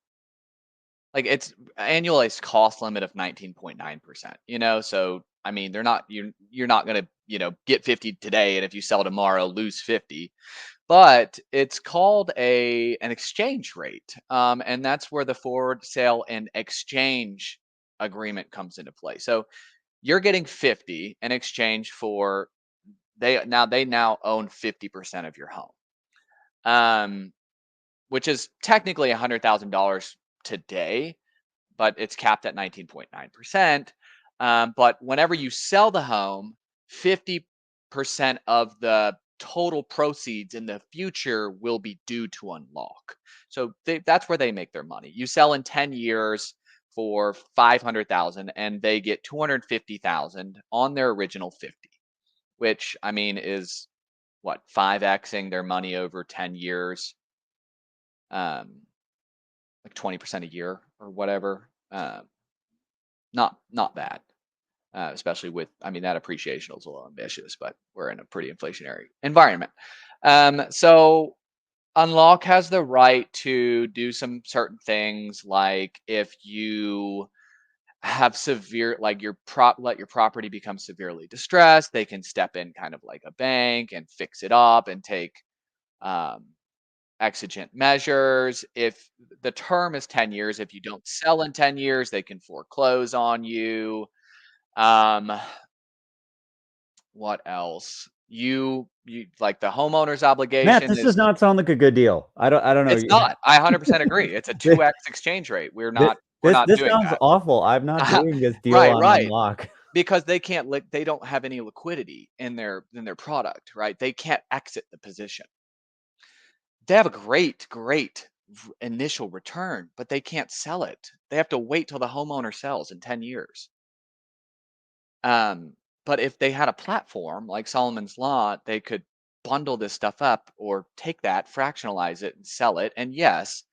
Like it's annualized cost limit of 19.9%. So I mean you're not gonna get 50 today, and if you sell tomorrow lose 50. But it's called an exchange rate, and that's where the forward sale and exchange agreement comes into play. So you're getting 50 in exchange for they now own 50% of your home, um, which is technically $100,000 today, but it's capped at 19.9%. But whenever you sell the home, 50% of the total proceeds in the future will be due to unlock. So that's where they make their money. You sell in 10 years for 500,000 and they get 250,000 on their original 50, which I mean is what, 5xing their money over 10 years. Like 20% a year or whatever. Not bad. Especially with, I mean, that appreciation is a little ambitious, but we're in a pretty inflationary environment. So Unlock has the right to do some certain things, like if you have severe, like let your property become severely distressed, they can step in kind of like a bank and fix it up and take um, exigent measures. If the term is 10 years, if you don't sell in 10 years, they can foreclose on you. Um, what else? You like the homeowner's Matt, obligation this does is not sound like a good deal. I don't know. it's not. I 100% agree. It's a 2x exchange rate. This We're this not this doing sounds that. awful. I'm not doing this deal Right, on right. Unlock. Because they don't have any liquidity in their product, right? They can't exit the position. They have a great initial return, but they can't sell it. They have to wait till the homeowner sells in 10 years. Um, but if they had a platform like Solomon's Law, they could bundle this stuff up or take that, fractionalize it, and sell it. And yes,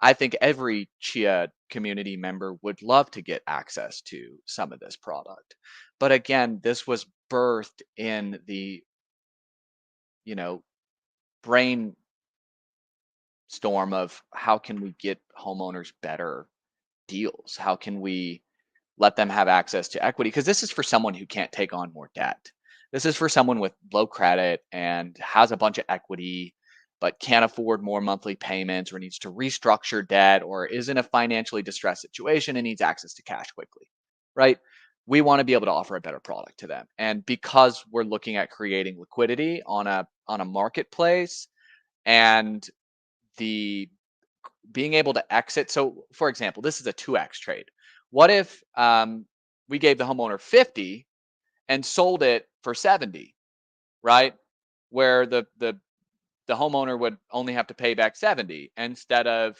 I think every Chia community member would love to get access to some of this product. But again, this was birthed in the, you know, brainstorm of how can we get homeowners better deals? How can we let them have access to equity? Because this is for someone who can't take on more debt. This is for someone with low credit and has a bunch of equity, but can't afford more monthly payments or needs to restructure debt or is in a financially distressed situation and needs access to cash quickly, right? We want to be able to offer a better product to them. And because we're looking at creating liquidity on a marketplace and the being able to exit. So, for example, this is a 2x trade. What if we gave the homeowner 50 and sold it for 70, right? Where the homeowner would only have to pay back 70 instead of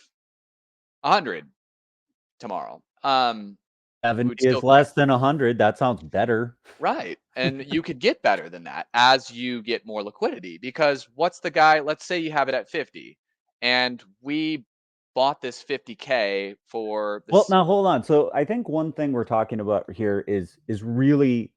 100 tomorrow. We 70 would is still collect. less than 100. That sounds better. Right. And you could get better than that as you get more liquidity, because what's the guy, let's say you have it at 50 and we bought this 50K for Well, this. now hold on. So I think one thing we're talking about here is really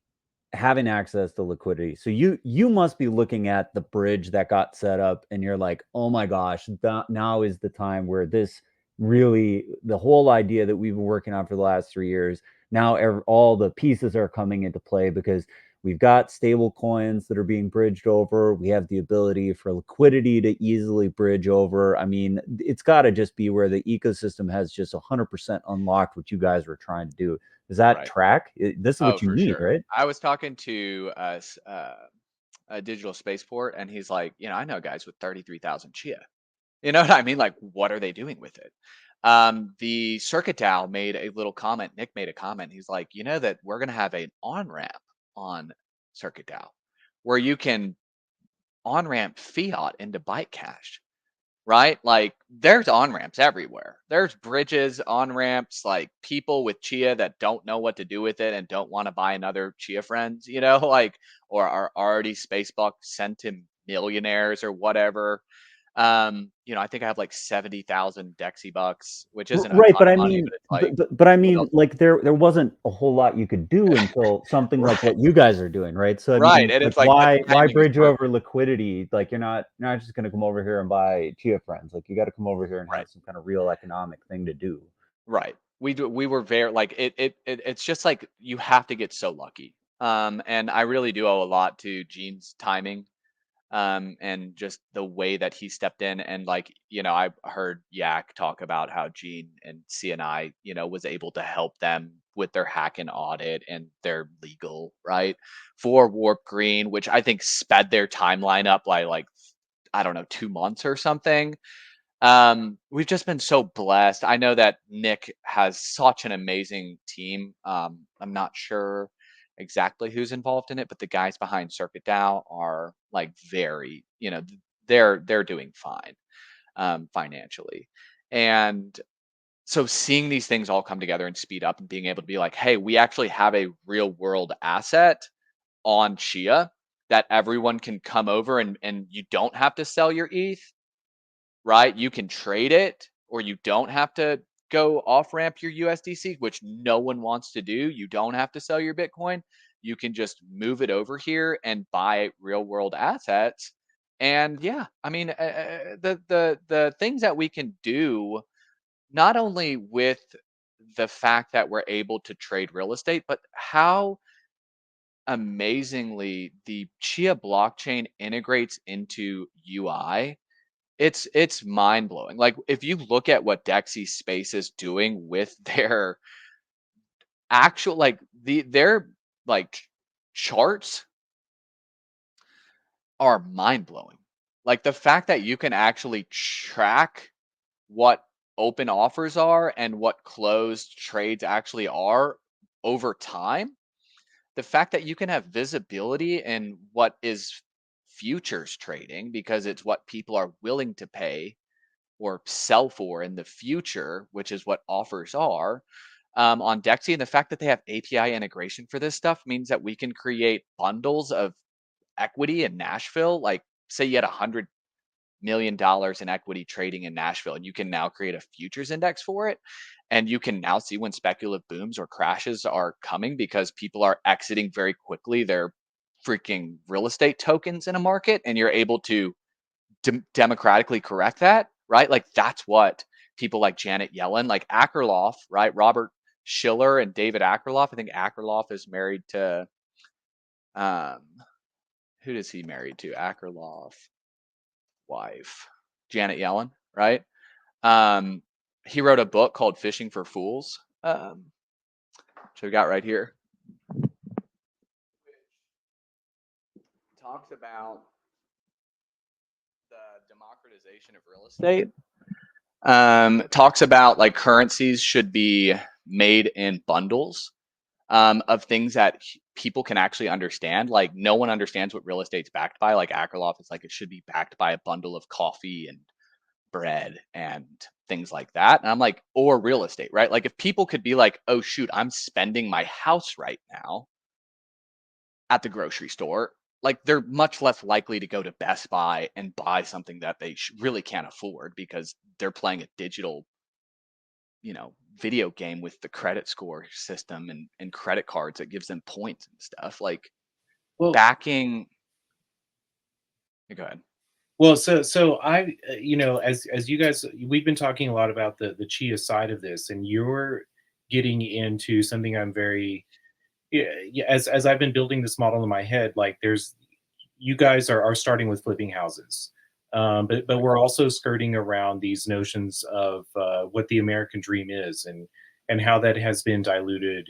having access to liquidity. So you must be looking at the bridge that got set up and you're like, "Oh my gosh, now is the time where this really the whole idea that we've been working on for the last 3 years, now all the pieces are coming into play because We've got stable coins that are being bridged over. We have the ability for liquidity to easily bridge over. I mean, it's got to just be where the ecosystem has just 100% unlocked what you guys were trying to do. Does that Right. track? This is Oh, what you for need, sure. right? I was talking to a digital spaceport, and he's like, I know guys with 33,000 Chia. You know what I mean? Like, what are they doing with it? The Circuit DAO made a little comment. Nick made a comment. He's like, that we're going to have an on ramp on Circuit DAO where you can on ramp fiat into Byte Cash, right? Like, there's on ramps everywhere. There's bridges, on ramps, like people with Chia that don't know what to do with it and don't want to buy another Chia friends, like, or are already Spacebuck sent to millionaires or whatever. I think I have like 70,000 Dexy bucks, which isn't a Right, ton but of I money, mean, but it's like, but I what mean, else? like there wasn't a whole lot you could do until something like Right, what you guys are doing, right? So I right. mean, And like it's like the why timing is bridge perfect. over liquidity? Like you're not just gonna come over here and buy Chia friends. Like you got to come over here and Right, have some kind of real economic thing to do. right. We were very like it's just like you have to get so lucky. And I really do owe a lot to Gene's timing, and just the way that he stepped in. And like, I heard Yak talk about how Gene and CNI, was able to help them with their hack and audit and their legal, right, for Warp Green, which I think sped their timeline up by like, I don't know, 2 months or something. We've just been so blessed. I know that Nick has such an amazing team. I'm not sure exactly who's involved in it, but the guys behind Circuit DAO are like very, they're doing fine, financially. And so seeing these things all come together and speed up and being able to be like, hey, we actually have a real world asset on Chia that everyone can come over, and you don't have to sell your ETH, right? You can trade it, or you don't have to go off ramp your USDC, which no one wants to do. You don't have to sell your Bitcoin. You can just move it over here and buy real world assets. And yeah, I mean, the things that we can do, not only with the fact that we're able to trade real estate, but how amazingly the Chia blockchain integrates into UI. It's mind-blowing. Like, if you look at what Dexy Space is doing with their actual, like, their, like, charts are mind-blowing. Like, the fact that you can actually track what open offers are and what closed trades actually are over time, the fact that you can have visibility in what is futures trading because it's what people are willing to pay or sell for in the future, which is what offers are, on Dexy. And the fact that they have API integration for this stuff means that we can create bundles of equity in Nashville. Like, say you had $100 million in equity trading in Nashville, and you can now create a futures index for it. And you can now see when speculative booms or crashes are coming because people are exiting very quickly their freaking real estate tokens in a market, and you're able to democratically correct that, right? Like, that's what people like Janet Yellen, like Akerlof, right? Robert Schiller and David Akerlof. I think Akerlof is married to, um, who does he married to? Akerlof wife, Janet Yellen, right? Um, he wrote a book called Fishing for Fools, which we got right here. Talks about the democratization of real estate. Talks about like currencies should be made in bundles, of things that people can actually understand. Like, no one understands what real estate's backed by. Like, Akerlof is like, it should be backed by a bundle of coffee and bread and things like that. And I'm like, or real estate, right? Like, if people could be like, oh shoot, I'm spending my house right now at the grocery store, like, they're much less likely to go to Best Buy and buy something that they really can't afford because they're playing a digital, video game with the credit score system and credit cards that gives them points and stuff. Like, Well, backing. Go ahead. well, so I, as you guys, we've been talking a lot about the Chia side of this, and you're getting into something I'm very yeah, as I've been building this model in my head, like you guys are starting with flipping houses, but we're also skirting around these notions of what the American dream is, and how that has been diluted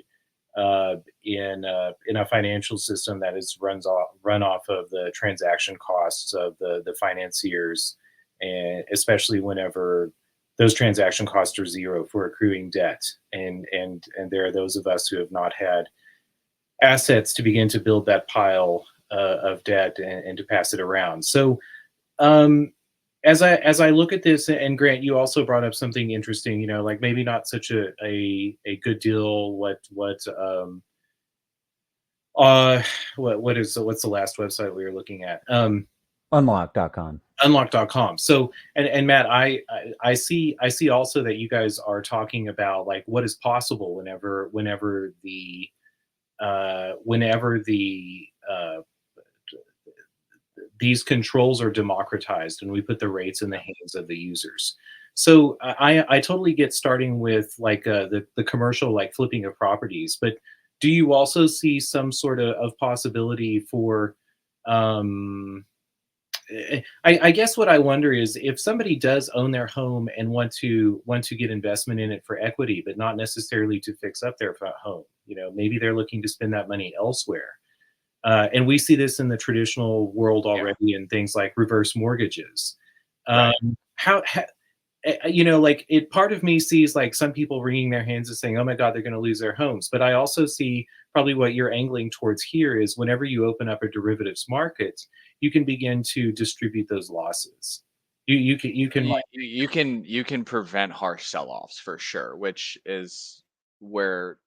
in a financial system that is run off of the transaction costs of the financiers, and especially whenever those transaction costs are zero for accruing debt, and there are those of us who have not had assets to begin to build that pile of debt, and to pass it around. So um, as I look at this, and Grant, you also brought up something interesting. Like maybe not such a good deal. What's the last website we were looking at? Unlock.com. Unlock.com. So, and Matt, I see also that you guys are talking about like what is possible whenever these controls are democratized and we put the rates in the hands of the users. So I totally get starting with like the commercial like flipping of properties, but do you also see some sort of possibility for um, I guess what I wonder is if somebody does own their home and want to get investment in it for equity, but not necessarily to fix up their home. Maybe they're looking to spend that money elsewhere. And we see this in the traditional world Yeah. already in things like reverse mortgages. Right. Like part of me sees like some people wringing their hands and saying, oh my God, they're going to lose their homes. But I also see probably what you're angling towards here is whenever you open up a derivatives market, you can begin to distribute those losses. You can like, You can prevent harsh sell-offs for sure, which is where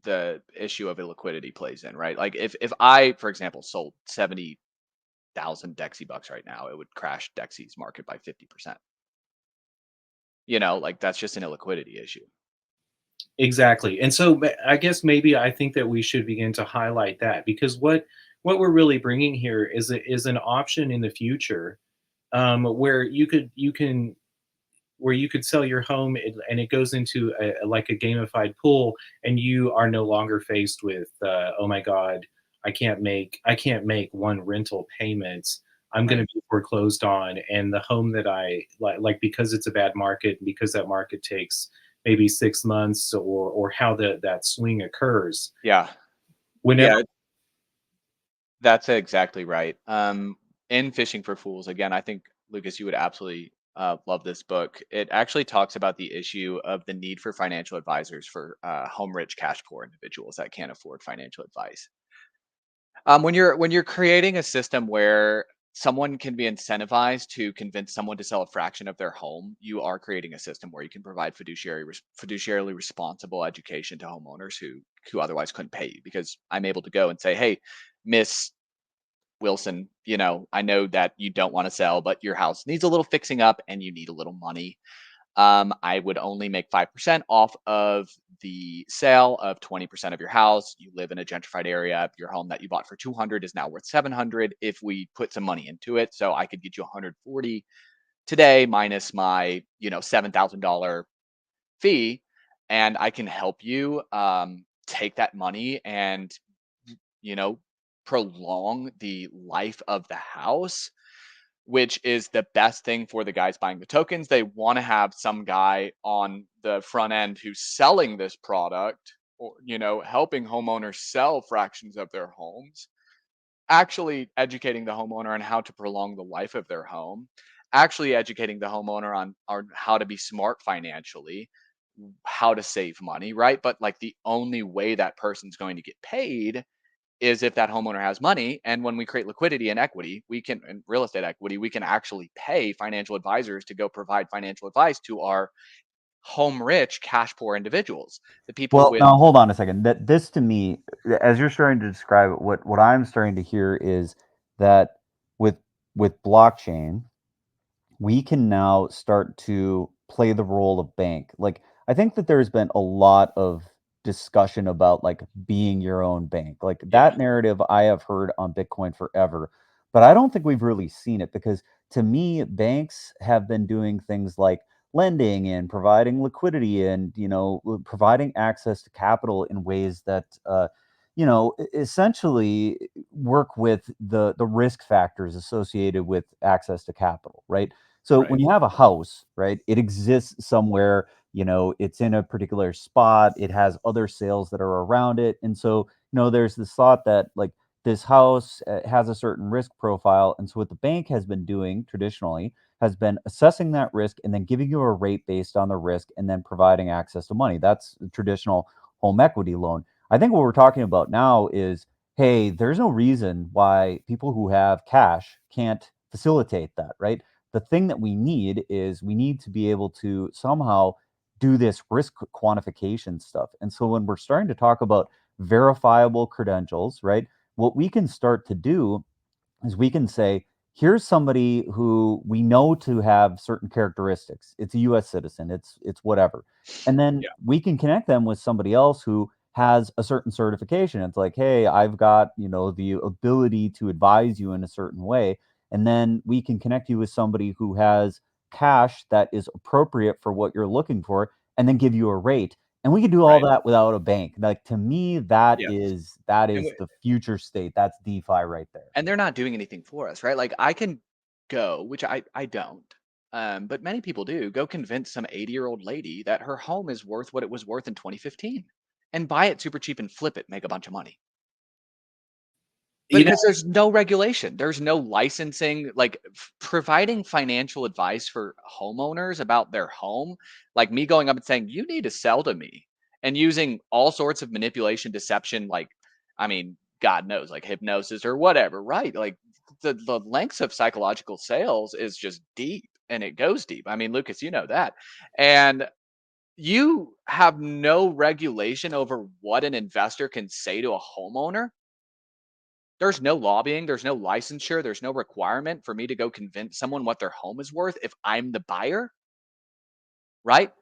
the issue of illiquidity plays in, right? Like if I, for example, sold 70,000 Dexy bucks right now, it would crash Dexy's market by 50%. Like that's just an illiquidity issue. exactly. And so I guess maybe I think that we should begin to highlight that, because what we're really bringing here is an option in the future, where you could sell your home, and it goes into like a gamified pool, and you are no longer faced with oh my God, I can't make one rental payment. I'm going Right. to be foreclosed on, and the home that I like, because it's a bad market, and because that market takes maybe 6 months, or how that swing occurs Yeah. whenever. Yeah, that's exactly right. In Fishing for Fools, again, I think Lucas, you would absolutely love this book. It actually talks about the issue of the need for financial advisors for home rich, cash poor individuals that can't afford financial advice. When you're creating a system where someone can be incentivized to convince someone to sell a fraction of their home, you are creating a system where you can provide fiduciarily responsible education to homeowners who otherwise couldn't pay you. Because I'm able to go and say, hey, Miss Wilson, I know that you don't want to sell, but your house needs a little fixing up and you need a little money. I would only make 5% off of the sale of 20% of your house. You live in a gentrified area. Your home that you bought for 200 is now worth 700 if we put some money into it. So I could get you 140 today minus my, $7,000 fee, and I can help you take that money and you know prolong the life of the house, which is the best thing for the guys buying the tokens. They want to have some guy on the front end who's selling this product, or helping homeowners sell fractions of their homes, actually educating the homeowner on how to prolong the life of their home, actually educating the homeowner on how to be smart financially, how to save money, right? But like the only way that person's going to get paid is if that homeowner has money. And when we create liquidity and equity, in real estate equity, we can actually pay financial advisors to go provide financial advice to our home rich, cash poor individuals, the people Well, with. now hold on a second. That this to me, as you're starting to describe it, what I'm starting to hear is that with blockchain, we can now start to play the role of bank. Like, I think that there's been a lot of discussion about like being your own bank. Like Yeah. that narrative I have heard on Bitcoin forever, but I don't think we've really seen it because to me, banks have been doing things like lending and providing liquidity and providing access to capital in ways that essentially work with the risk factors associated with access to capital, right? So when Right. you have a house, right, it exists somewhere, it's in a particular spot, it has other sales that are around it. And so, there's this thought that like this house has a certain risk profile. And so what the bank has been doing traditionally has been assessing that risk and then giving you a rate based on the risk and then providing access to money. That's the traditional home equity loan. I think what we're talking about now is, hey, there's no reason why people who have cash can't facilitate that, right? The thing that we need is we need to be able to somehow do this risk quantification stuff. And so when we're starting to talk about verifiable credentials, right? What we can start to do is we can say, here's somebody who we know to have certain characteristics. It's a US citizen, it's whatever. And then Yeah. we can connect them with somebody else who has a certain certification. It's like, hey, I've got, the ability to advise you in a certain way. And then we can connect you with somebody who has cash that is appropriate for what you're looking for and then give you a rate. And we can do all Right. that without a bank. Like to me, that Yes. is that And is the future state. That's DeFi right there. they're not doing anything for us, right? Like I can go, which I don't, but many people do, go convince some 80-year-old lady that her home is worth what it was worth in 2015 and buy it super cheap and flip it, make a bunch of money. You know, Because there's no regulation, there's no licensing, like providing financial advice for homeowners about their home, like me going up and saying, you need to sell to me, and using all sorts of manipulation, deception, like, I mean, God knows, like hypnosis or whatever, right? Like the lengths of psychological sales is just deep and it goes deep. I mean, Lucas, you know that. And you have no regulation over what an investor can say to a homeowner. There's no lobbying, there's no licensure, there's no requirement for me to go convince someone what their home is worth if I'm the buyer, right?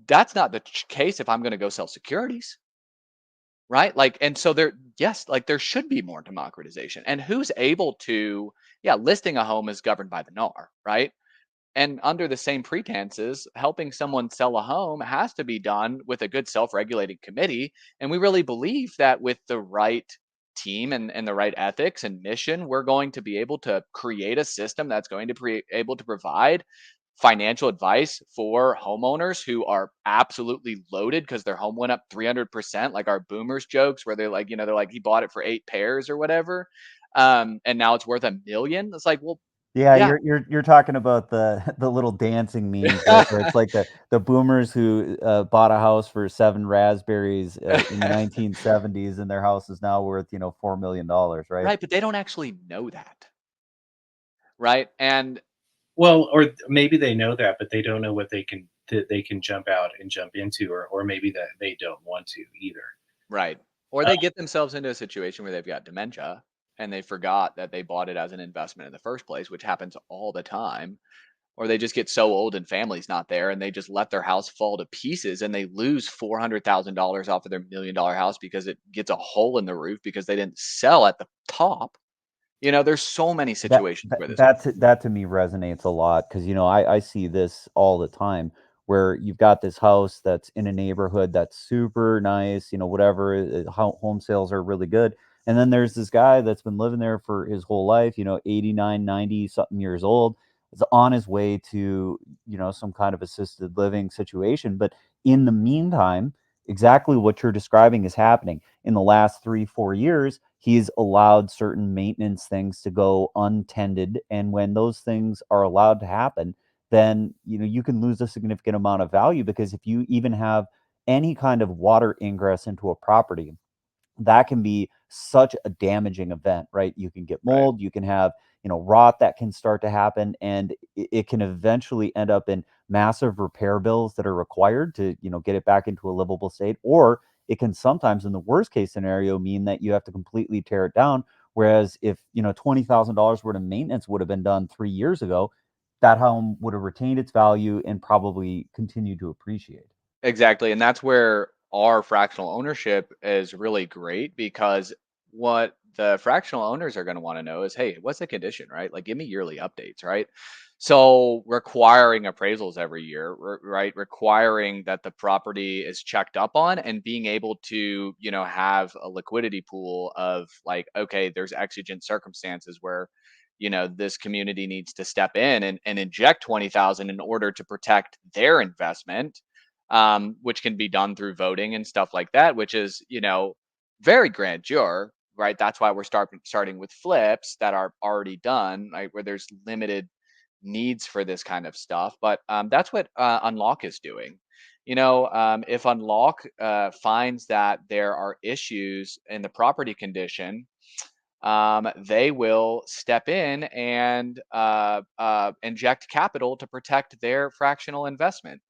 That's not the case if I'm going to go sell securities, right? Like, and so there, yes, like there should be more democratization. And who's able to, yeah, listing a home is governed by the NAR, right? And under the same pretenses, helping someone sell a home has to be done with a good self-regulating committee. And we really believe that with the right team and the right ethics and mission, we're going to be able to create a system that's going to be able to provide financial advice for homeowners who are absolutely loaded because their home went up 300%, like our boomers jokes, where they're like, they're like, he bought it for 8 pairs or whatever. And now it's worth 1 million. It's like, well, Yeah, yeah. you're talking about the the little dancing memes, right? Where it's like the boomers who bought a house for 7 raspberries in the 1970s, and their house is now worth $4 million, right? Right, but they don't actually know that, right? And well, or maybe they know that, but they don't know what they can jump out and jump into, or maybe that they don't want to either. right, or Uh, they get themselves into a situation where they've got dementia and they forgot that they bought it as an investment in the first place, which happens all the time. Or they just get so old and family's not there and they just let their house fall to pieces and they lose $400,000 off of their $1 million house because it gets a hole in the roof because they didn't sell at the top. There's so many That situations that where this that to that to me resonates a lot because, I see this all the time where you've got this house that's in a neighborhood that's super nice, whatever, home sales are really good. And then there's this guy that's been living there for his whole life, 89, 90 something years old, is on his way to, some kind of assisted living situation. But in the meantime, exactly what you're describing is happening. In the last 3, 4 years, he's allowed certain maintenance things to go untended. And when those things are allowed to happen, then you can lose a significant amount of value because if you even have any kind of water ingress into a property, that can be such a damaging event, right? You can get right. mold, you can have, rot that can start to happen, and it can eventually end up in massive repair bills that are required to, get it back into a livable state. Or it can sometimes, in the worst case scenario, mean that you have to completely tear it down. Whereas if, $20,000 worth of maintenance would have been done 3 years ago, that home would have retained its value and probably continued to appreciate. Exactly, and that's where our fractional ownership is really great because what the fractional owners are going to want to know is, hey, what's the condition, right? Like, give me yearly updates, right? So requiring appraisals every year, right? Requiring that the property is checked up on and being able to, have a liquidity pool of like, okay, there's exigent circumstances where, this community needs to step in and inject 20,000 in order to protect their investment, which can be done through voting and stuff like that, which is, very grandeur, right? That's why we're starting with flips that are already done, right? Where there's limited needs for this kind of stuff. But that's what Unlock is doing. If Unlock finds that there are issues in the property condition, they will step in and inject capital to protect their fractional investment.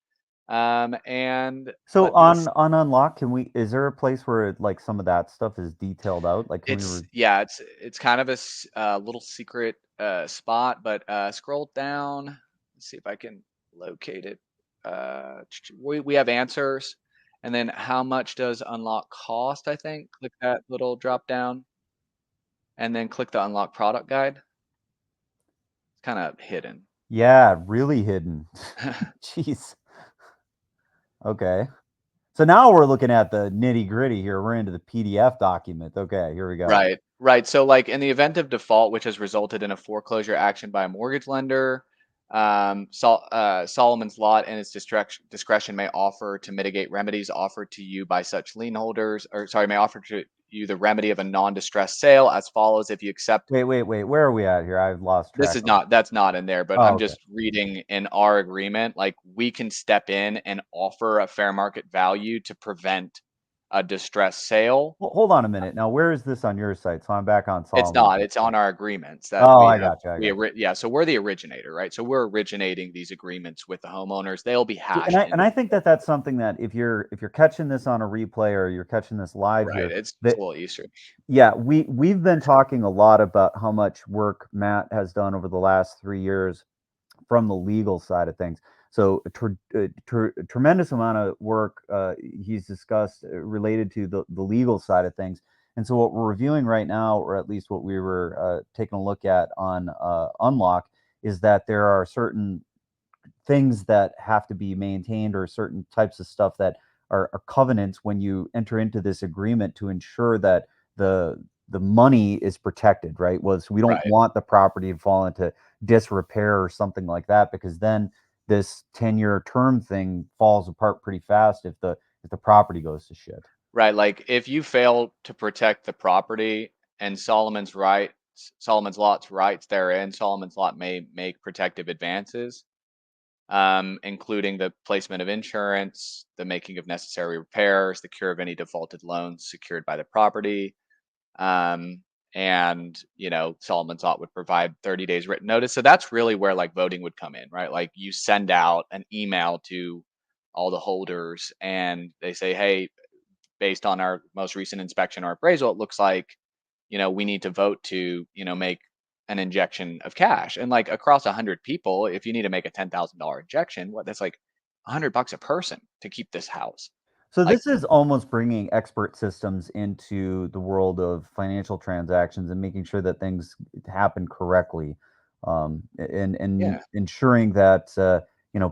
And So but this on Unlock, is there a place where like some of that stuff is detailed out? Like, can we? it's kind of a little secret spot, but scroll down. Let's see if I can locate it. We have answers, and then how much does unlock cost? I think click that little drop down, and then click the unlock product guide. It's kind of hidden. Yeah, really hidden. Jeez. Okay. So now we're looking at the nitty gritty here. We're into the PDF document. Okay, here we go. Right, right. So, like in the event of default, which has resulted in a foreclosure action by a mortgage lender, Solomon's Lot and its discretion may offer to mitigate remedies offered to you by such lien holders, or sorry, may offer to you the remedy of a non-distressed sale as follows: if you accept. Wait. Where are we at here? I've lost This track is of. not that's not in there, but Oh, I'm okay. just reading in our agreement. Like we can step in and offer a fair market value to prevent a distressed sale. Hold on a minute. Now, where is this on your site? So I'm back on It's Solomon. not, it's on our agreements that Oh, we I have. got you. Yeah, so we're the originator, right? So we're originating these agreements with the homeowners. They'll be See, and hashed in. I think that that's something that if you're catching this on a replay or you're catching this live Right, here, it's that a little Easter. yeah, we've been talking a lot about how much work Matt has done over the last 3 years from the legal side of things. So a tremendous amount of work he's discussed related to the legal side of things. And so what we're reviewing right now, or at least what we were taking a look at on Unlock, is that there are certain things that have to be maintained or certain types of stuff that are covenants when you enter into this agreement to ensure that the money is protected, right? Was we don't Right. want the property to fall into disrepair or something like that, because then this 10-year term thing falls apart pretty fast if the property goes to shit. Right, like, if you fail to protect the property and Solomon's Lot's rights therein, Solomon's Lot may make protective advances, including the placement of insurance, the making of necessary repairs, the cure of any defaulted loans secured by the property. Um, and Solomon's Lot would provide 30 days written notice. So that's really where like voting would come in, right? Like you send out an email to all the holders and they say, hey, based on our most recent inspection or appraisal, it looks like, we need to vote to, make an injection of cash. And like across 100 people, if you need to make a $10,000 injection, that's like $100 a person to keep this house. So Like, this is almost bringing expert systems into the world of financial transactions and making sure that things happen correctly, and yeah, ensuring that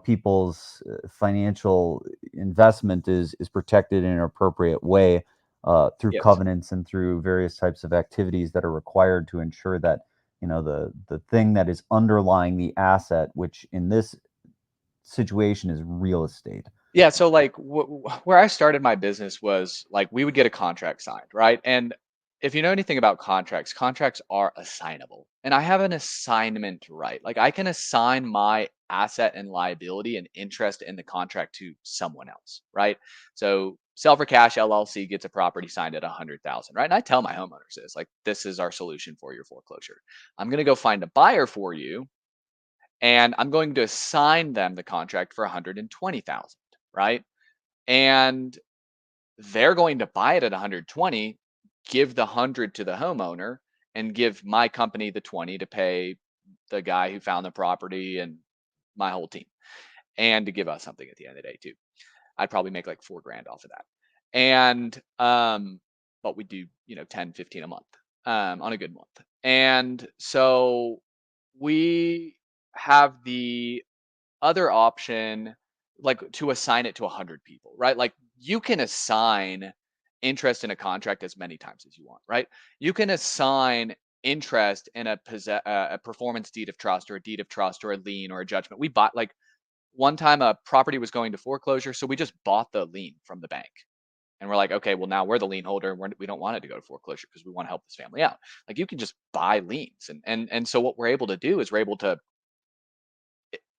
people's financial investment is protected in an appropriate way through yes. covenants and through various types of activities that are required to ensure that the thing that is underlying the asset, which in this situation is real estate. Yeah, so like where I started my business was like we would get a contract signed, right? And if you know anything about contracts, contracts are assignable. And I have an assignment right. Like I can assign my asset and liability and interest in the contract to someone else, right? So Sell for Cash LLC gets a property signed at 100,000, right? And I tell my homeowners this is our solution for your foreclosure. I'm going to go find a buyer for you and I'm going to assign them the contract for 120,000, right? And they're going to buy it at 120, give the 100 to the homeowner and give my company the 20 to pay the guy who found the property and my whole team and to give us something at the end of the day too. I'd probably make like 4 grand off of that. And but we do, 10, 15 a month on a good month. And so we have the other option, like to assign it to 100 people, right? Like you can assign interest in a contract as many times as you want, right? You can assign interest in a performance deed of trust or a deed of trust or a lien or a judgment. We bought like one time a property was going to foreclosure, so we just bought the lien from the bank. And we're like, okay, well now we're the lien holder. We don't want it to go to foreclosure because we want to help this family out. Like you can just buy liens, and so what we're able to do is we're able to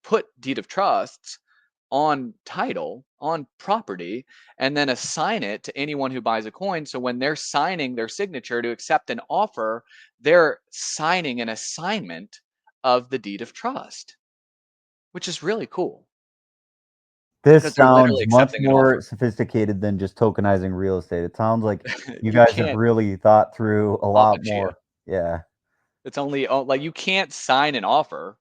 put deed of trusts on title on property and then assign it to anyone who buys a coin. So when they're signing their signature to accept an offer, they're signing an assignment of the deed of trust, which is really cool because This they're literally sounds much accepting an more offer. sophisticated than just tokenizing real estate. It sounds like you You guys have can't really thought through a off lot a Chia. more. Yeah. It's only like you can't sign an offer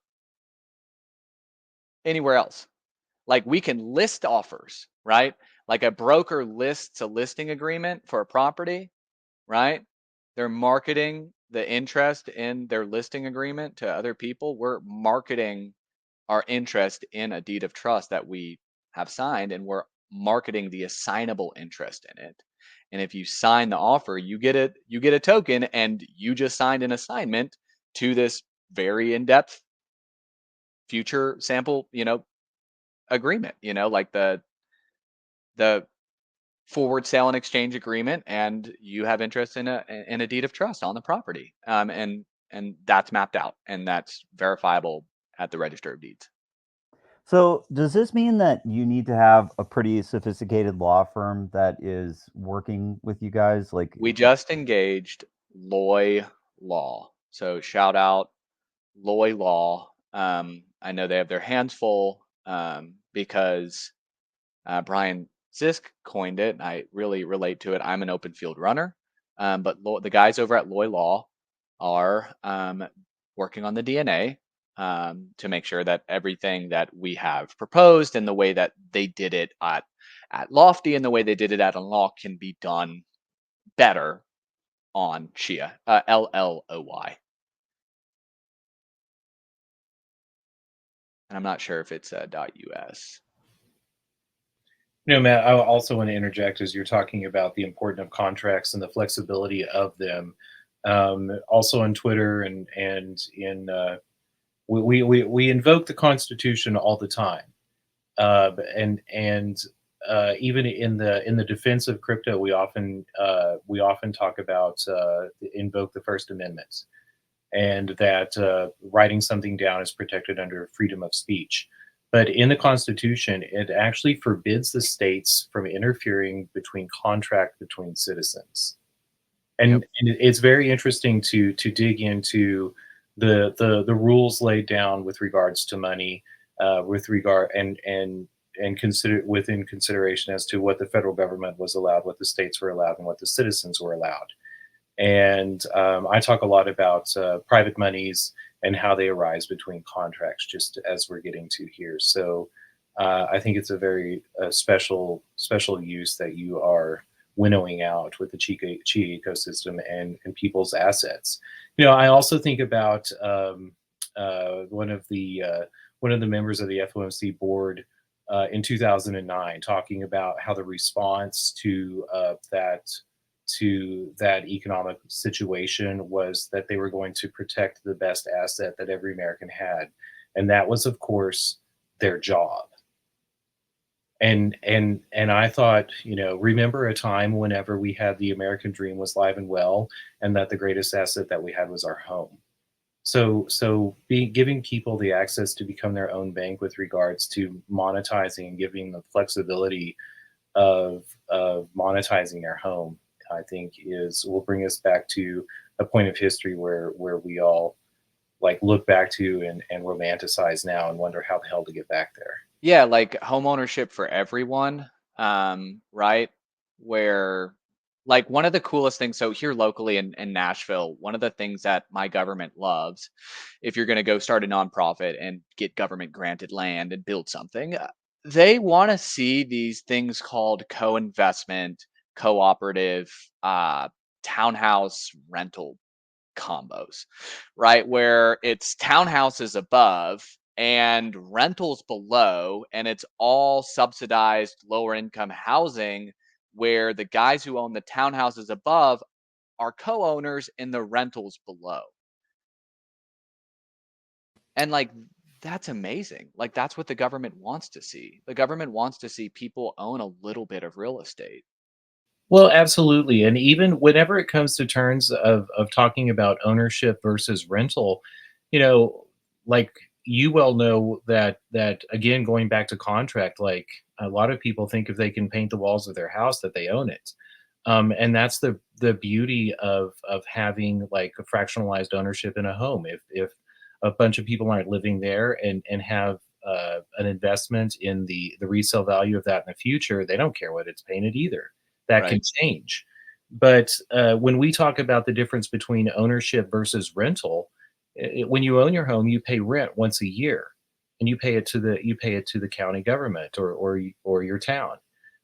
anywhere else. Like we can list offers, right? Like a broker lists a listing agreement for a property, right? They're marketing the interest in their listing agreement to other people. We're marketing our interest in a deed of trust that we have signed, and we're marketing the assignable interest in it. And if you sign the offer, you get a token, and you just signed an assignment to this very in-depth future sample, agreement, like the forward sale and exchange agreement, and you have interest in a deed of trust on the property, and that's mapped out and that's verifiable at the register of deeds. So, does this mean that you need to have a pretty sophisticated law firm that is working with you guys? Like, We just engaged Loy Law, so shout out Loy Law. I know they have their hands full, because Brian Zisk coined it, and I really relate to it. I'm an open field runner, but the guys over at Loy Law are working on the DNA, to make sure that everything that we have proposed and the way that they did it at Lofty and the way they did it at Unlock can be done better on Chia, LLOY. And I'm not sure if it's .us. Matt, I also want to interject as you're talking about the importance of contracts and the flexibility of them. Also on Twitter and in we invoke the Constitution all the time, and even in the defense of crypto, we often talk about invoke the First Amendment, and that writing something down is protected under freedom of speech. But in the Constitution, it actually forbids the states from interfering between contract between citizens. Yep. And it's very interesting to dig into the rules laid down with regards to money, with regard and consider within consideration as to what the federal government was allowed, what the states were allowed, and what the citizens were allowed. And I talk a lot about private monies and how they arise between contracts, just as we're getting to here. So I think it's a very special use that you are winnowing out with the Chia ecosystem and people's assets. I also think about one of the members of the FOMC board in 2009 talking about how the response to that economic situation was that they were going to protect the best asset that every American had, and that was, of course, their job. And I thought, remember a time whenever we had the American dream was live and well, and that the greatest asset that we had was our home. So giving people the access to become their own bank with regards to monetizing and giving the flexibility of monetizing their home, I think will bring us back to a point of history where we all like look back to and romanticize now and wonder how the hell to get back there. Yeah, like home ownership for everyone, right? Where, like, one of the coolest things, so here locally in Nashville, one of the things that my government loves, if you're going to go start a nonprofit and get government granted land and build something, they want to see these things called co-investment, cooperative, townhouse rental combos, right? Where it's townhouses above and rentals below, and it's all subsidized lower income housing where the guys who own the townhouses above are co-owners in the rentals below. And like that's amazing. Like that's what the government wants to see. The government wants to see people own a little bit of real estate. Well, absolutely, and even whenever it comes to terms of talking about ownership versus rental, you know, like, you well know that again, going back to contract, like, a lot of people think if they can paint the walls of their house that they own it. And that's the beauty of having, like, a fractionalized ownership in a home. If a bunch of people aren't living there and have, an investment in the resale value of that in the future, they don't care what it's painted either. That can Right. change. But when we talk about the difference between ownership versus rental, when you own your home, you pay rent once a year, and you pay it to the county government or your town.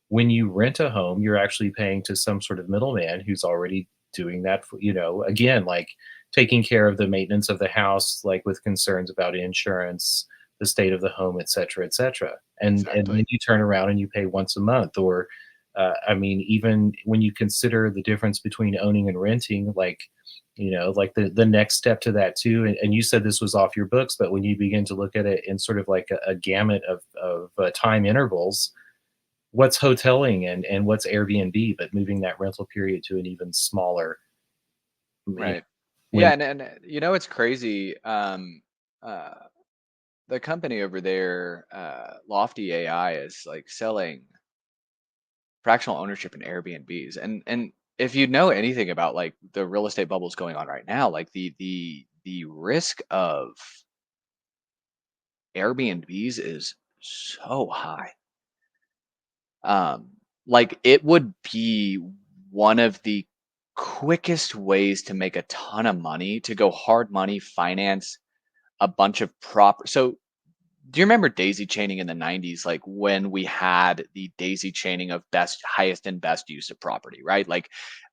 When you rent a home, you're actually paying to some sort of middleman who's already doing that for, again, like, taking care of the maintenance of the house, like, with concerns about insurance, the state of the home, et cetera, et cetera. And then Exactly. you turn around and you pay once a month, or I mean, even when you consider the difference between owning and renting, like, like, the next step to that too, and you said this was off your books, but when you begin to look at it in sort of like a gamut of time intervals, what's hoteling and what's Airbnb, but moving that rental period to an even smaller, you know, Right. when Yeah, and it's crazy. Uh the company over there, Lofty AI, is like selling fractional ownership in Airbnbs. And if you know anything about like the real estate bubbles going on right now, like the risk of Airbnbs is so high. Um, like it would be one of the quickest ways to make a ton of money, to go hard money finance a bunch of prop. So do you remember daisy chaining in the 90s, like when we had the daisy chaining of best, highest and best use of property, right? Like,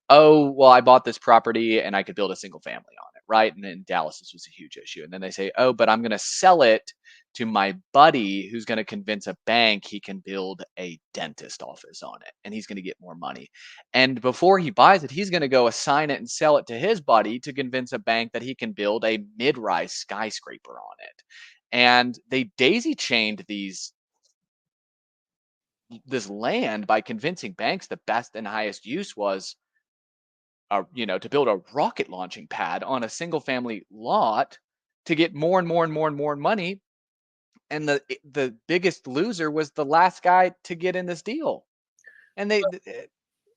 oh, well, I bought this property and I could build a single family on it, right? And in Dallas, this was a huge issue. And then they say, oh, but I'm going to sell it to my buddy who's going to convince a bank he can build a dentist office on it and he's going to get more money. And before he buys it, he's going to go assign it and sell it to his buddy to convince a bank that he can build a mid rise skyscraper on it. And they daisy chained this land by convincing banks the best and highest use was to build a rocket launching pad on a single family lot to get more and more and more and more money. And the biggest loser was the last guy to get in this deal. And and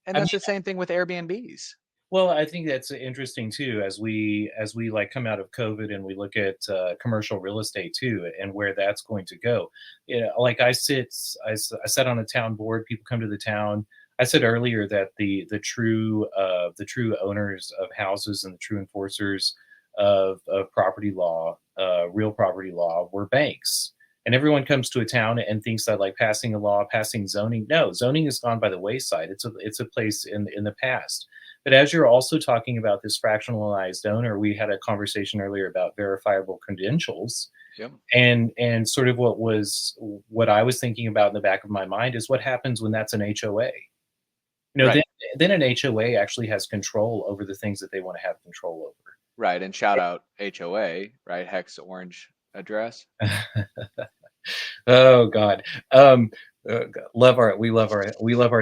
I that's mean, the same thing with Airbnbs. well, I think that's interesting too, as we like come out of COVID and we look at commercial real estate too, and where that's going to go. Like, I sat on a town board. People come to the town. I said earlier that the true owners of houses and the true enforcers of property law, real property law, were banks. And everyone comes to a town and thinks that, like, passing a law, passing zoning. No, zoning has gone by the wayside. It's a place in the past. But as you're also talking about this fractionalized owner, we had a conversation earlier about verifiable credentials, Yep. and sort of what I was thinking about in the back of my mind is what happens when that's an HOA. Then Right. an HOA actually has control over the things that they want to have control Right. And shout out HOA, right? Hex orange address. over. Oh God. Um, we love our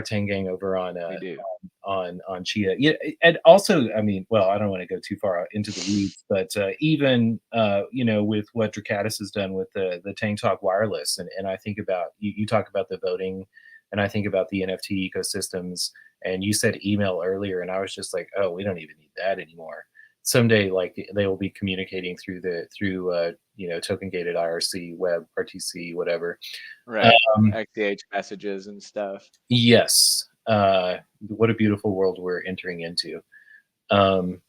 Tangang over We do. on Chia. Yeah, and also, I mean, well, I don't want to go too far into the weeds, but even with what Dracatus has done with the Tang Talk Wireless, and I think about you talk about the voting, and I think about the NFT ecosystems, and you said email earlier, and I was just like, oh, we don't even need that anymore. Someday, like, they will be communicating through token gated IRC, web, RTC, whatever. Right. Um, XDH messages and stuff. yes. What a beautiful world we're entering into. Um,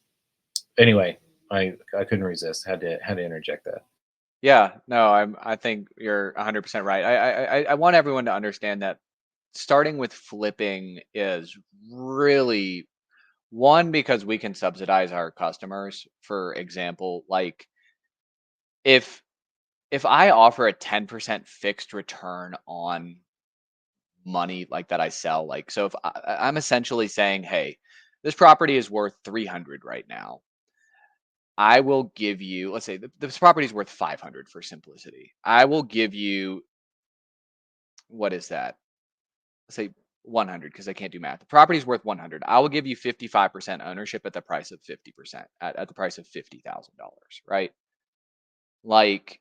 anyway, I couldn't resist. Had to interject that. Yeah, no, I think you're 100% right. I want everyone to understand that starting with flipping is really one because we can subsidize our customers. For example, like if if I offer a 10% fixed return on money like that I sell, like, so if I'm essentially saying, hey, this property is worth 300 right now. I will give you, let's say this property is worth 500 for simplicity. I will give you, what is that? Let's say 100 because I can't do math. The property is worth 100. I will give you 55% ownership at the price of 50%, at the price of $50,000, right? Like,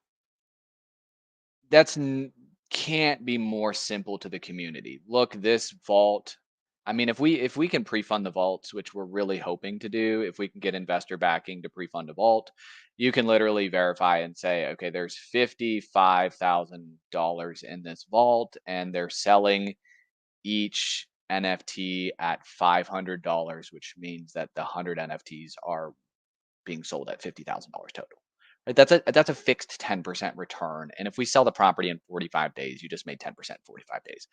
that's can't be more simple to the community. Look, this vault. I mean, if we can pre-fund the vaults, which we're really hoping to do, if we can get investor backing to pre-fund a vault, you can literally verify and say, okay, there's $55,000 in this vault, and they're selling each NFT at $500, which means that the 100 NFTs are being sold at $50,000 total. Right? That's a fixed 10% return. And if we sell the property in 45 days, you just made 10% in 45 days.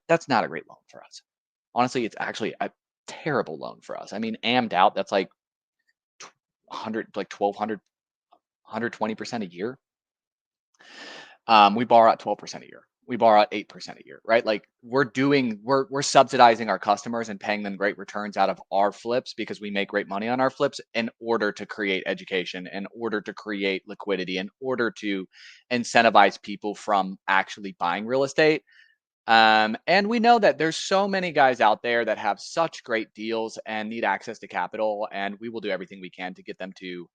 That's not a great loan for us. Honestly, it's actually a terrible loan for us. I mean, ammed out, that's like 100, like 1200, 120% a year. We borrow at 12% a year. We borrow at 8% a year, right? Like, we're subsidizing our customers and paying them great returns out of our flips because we make great money on our flips in order to create education, in order to create liquidity, in order to incentivize people from actually buying real estate. And we know that there's so many guys out there that have such great deals and need access to capital, and we will do everything we can to get them to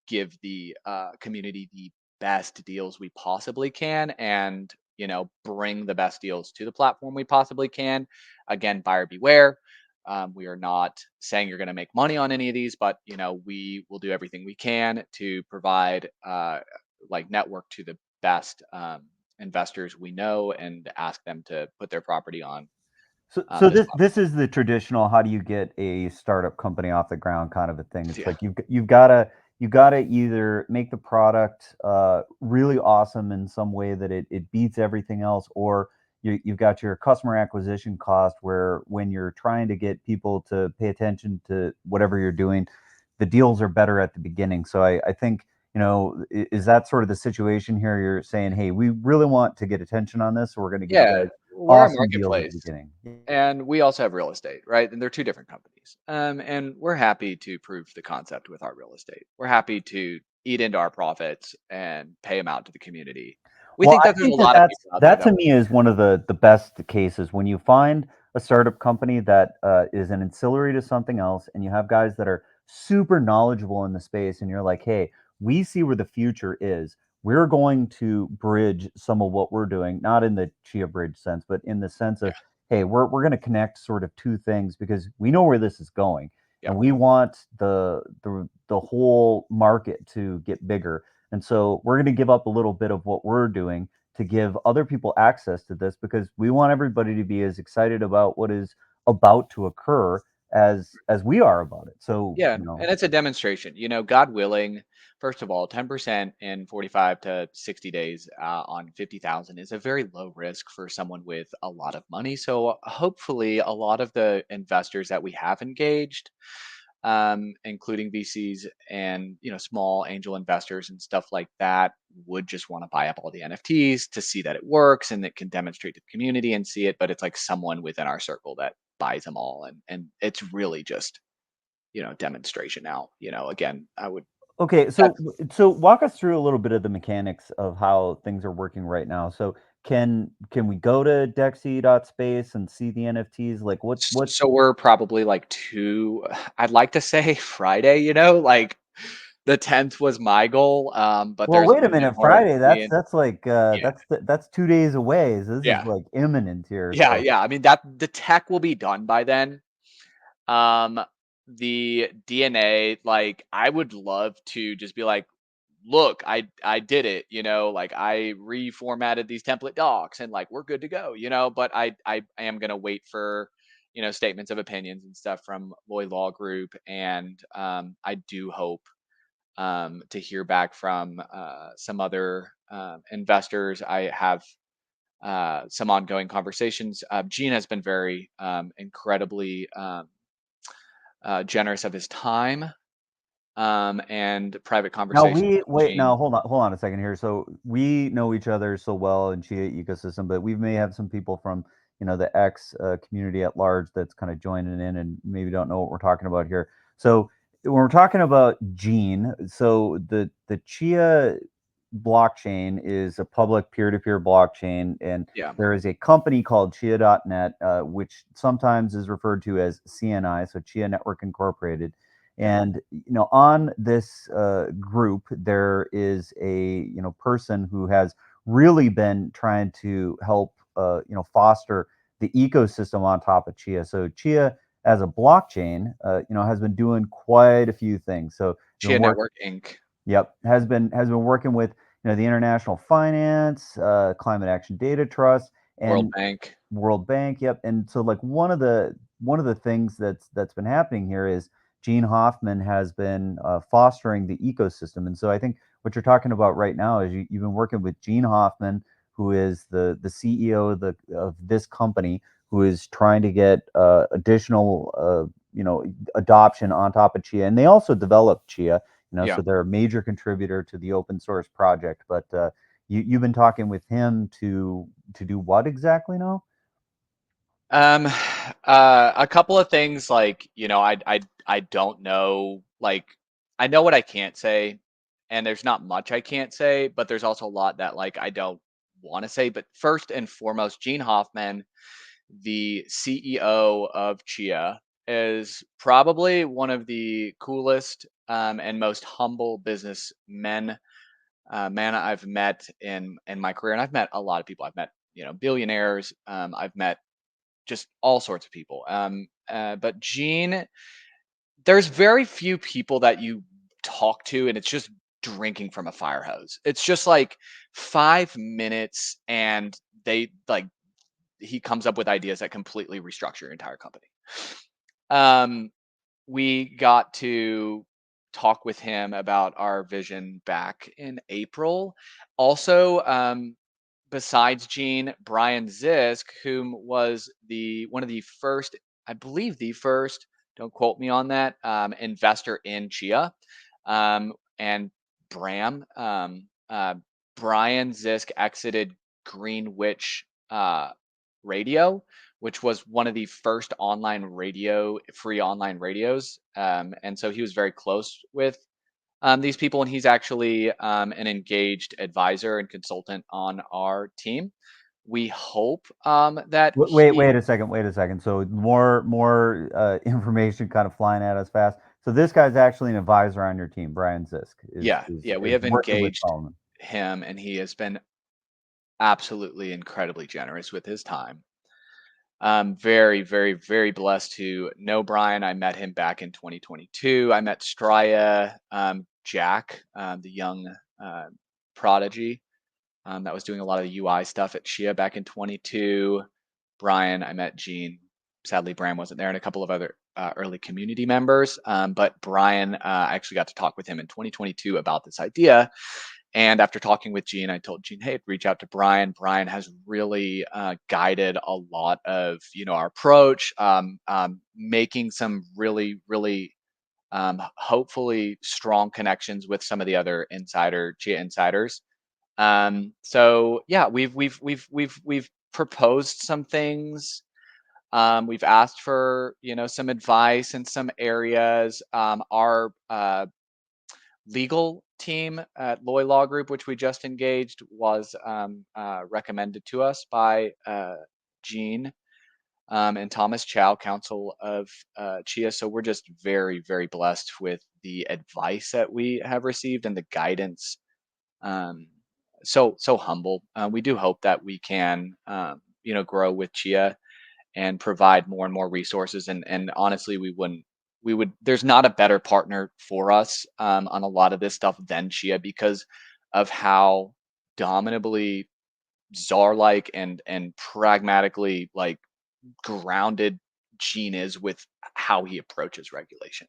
give the community the best deals we possibly can, and bring the best deals to the platform we possibly can. Again, buyer beware. We are not saying you're going to make money on any of these, but we will do everything we can to provide like network to the best investors we know and ask them to put their property on So this this is the traditional how do you get a startup company off the ground kind of a thing. platform. It's Yeah. like you gotta either make the product really awesome in some way that it beats everything else, or you've got your customer acquisition cost where when you're trying to get people to pay attention to whatever you're doing, the deals are better at the beginning. So I think, is that sort of the situation here? You're saying, hey, we really want to get attention on this, so we're going to give you Yeah, guys we're a awesome deals at the marketplace. beginning. And we also have real estate, right? And they're two different companies. And we're happy to prove the concept with our real estate. We're happy to eat into our profits and pay them out to the community. We Well, think I that there's a think that lot of that's people out there that that to me is one of the best cases when you find a startup company that is an ancillary to something else, and you have guys that are super knowledgeable in the space, and you're like, hey, we see where the future is. We're going to bridge some of what we're doing, not in the Chia bridge sense, but in the sense yeah, of, hey, we're going to connect sort of two things because we know where this is going, yeah, and we want the whole market to get bigger. And so we're going to give up a little bit of what we're doing to give other people access to this because we want everybody to be as excited about what is about to occur as we are about it. So, yeah. And it's a demonstration, God willing. First of all, 10% in 45 to 60 days on 50,000 is a very low risk for someone with a lot of money. So hopefully a lot of the investors that we have engaged, including VCs and small angel investors and stuff like that, would just want to buy up all the NFTs to see that it works and it can demonstrate to the community and see it. But it's like someone within our circle that buys them all, and it's really just demonstration now. Again, I would. okay, That's so walk us through a little bit of the mechanics of how things are working right now. So can we go to Dexy.space and see the NFTs? Like what's so we're probably like two. I'd like to say Friday. Like the 10th was my goal, but well, there's wait a way minute, more Friday. That's being. that's like Yeah, that's 2 days away. So this is yeah. like imminent here. Yeah, So yeah. I mean, that the tech will be done by then. Um, the DNA, like, I would love to just be like, look, I did it, like I reformatted these template docs and like we're good to go, but I am gonna wait for statements of opinions and stuff from Loy Law Group, and I do hope to hear back from some other investors. I have some ongoing conversations. Gene has been very incredibly generous of his time and private Now conversations we with wait. Now Gene. hold on a second here. So we know each other so well in Chia ecosystem, but we may have some people from the X community at large that's kind of joining in and maybe don't know what we're talking about here. So when we're talking about Gene, so the Chia blockchain is a public peer-to-peer blockchain, and Yeah. there is a company called Chia.net, which sometimes is referred to as CNI, so Chia Network Incorporated. Yeah. And on this group, there is a person who has really been trying to help foster the ecosystem on top of Chia. So Chia as a blockchain, has been doing quite a few things. So been Chia Network Inc. Yep, has been working with the International Finance, Climate Action Data Trust, World and Bank. World Bank. Yep, and so like one of the things that's been happening here is Gene Hoffman has been fostering the ecosystem, and so I think what you're talking about right now is you've been working with Gene Hoffman, who is the CEO of this company, who is trying to get additional adoption on top of Chia, and they also developed Chia. Yeah. So they're a major contributor to the open source project. But you've been talking with him to do what exactly now? Um, a couple of things like, I don't know, like, I know what I can't say, and there's not much I can't say, but there's also a lot that like I don't want to say. But first and foremost, Gene Hoffman, the CEO of Chia, is probably one of the coolest and most humble businessmen man I've met in my career, and I've met a lot of people. I've met billionaires. I've met just all sorts of people. But Gene, there's very few people that you talk to, and it's just drinking from a fire hose. It's just like 5 minutes, and he comes up with ideas that completely restructure your entire company. Um, we got to talk with him about our vision back in April. Also, besides Gene, Brian Zisk, whom was the one of the first, I believe the first, don't quote me on that, investor in Chia, and Bram. Brian Zisk exited Greenwich Radio, which was one of the first free online radios, and so he was very close with these people, and he's actually an engaged advisor and consultant on our team. We hope that he, Wait a second. Wait a second. So more information kind of flying at us fast. So this guy's actually an advisor on your team. Brian Zisk is yeah, is yeah, we is have working with engaged Solomon. him, and he has been absolutely incredibly generous with his time. I'm very, very, very blessed to know Brian. I met him back in 2022. I met Straya, Jack, the young prodigy that was doing a lot of the UI stuff at Chia back in 22. Brian, I met Gene. Sadly, Brian wasn't there, and a couple of other early community members. But Brian, I actually got to talk with him in 2022 about this idea. And after talking with Gene, I told Gene, "Hey, reach out to Brian." Brian has really guided a lot of our approach, making some really, really hopefully strong connections with some of the other Chia insiders. So yeah, we've proposed some things. We've asked for some advice in some areas. Our legal team at Loy Law Group, which we just engaged, was recommended to us by Gene and Thomas Chow, Council of Chia. So we're just very, very blessed with the advice that we have received and the guidance. Um, so humble. We do hope that we can, grow with Chia and provide more and more resources. And honestly, we would. There's not a better partner for us on a lot of this stuff than Chia because of how dominantly czar-like and pragmatically like grounded Gene is with how he approaches regulation.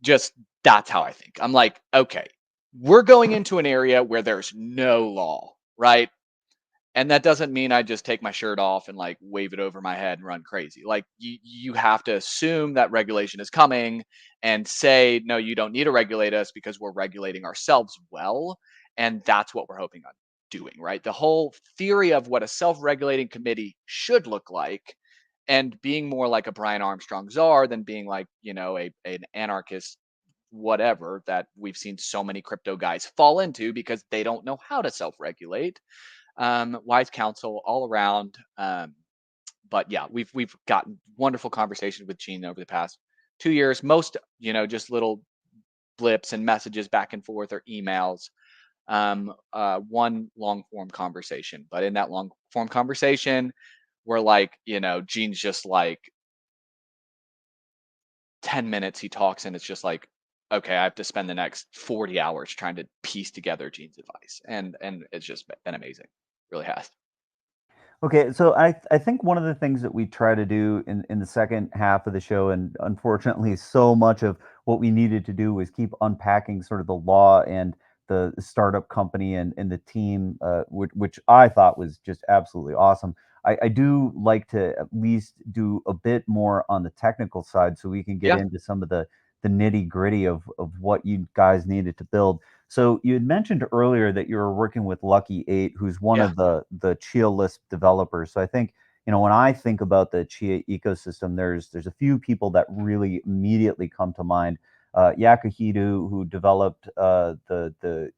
Just that's how I think. I'm like, okay, we're going into an area where there's no law, right? And that doesn't mean I just take my shirt off and like wave it over my head and run crazy. Like you have to assume that regulation is coming and say, no, you don't need to regulate us because we're regulating ourselves well. And that's what we're hoping on doing, right? The whole theory of what a self-regulating committee should look like and being more like a Brian Armstrong czar than being like, an anarchist whatever that we've seen so many crypto guys fall into because they don't know how to self-regulate. Wise counsel all around. But yeah, we've gotten wonderful conversations with Gene over the past 2 years. Most, just little blips and messages back and forth or emails. One long form conversation, but in that long form conversation, we're like, Gene's just like 10 minutes he talks and it's just like, okay, I have to spend the next 40 hours trying to piece together Gene's advice. And it's just been amazing. Really has. Okay, so I think one of the things that we try to do in the second half of the show, and unfortunately, so much of what we needed to do was keep unpacking sort of the law and the startup company and the team, which I thought was just absolutely awesome. I do like to at least do a bit more on the technical side, so we can get Yeah. into some of the nitty gritty of what you guys needed to build. So you had mentioned earlier that you were working with Lucky 8, who's one Yeah. of the Chia Lisp developers. So I think, when I think about the Chia ecosystem, there's a few people that really immediately come to mind. Yakuhidu, who developed the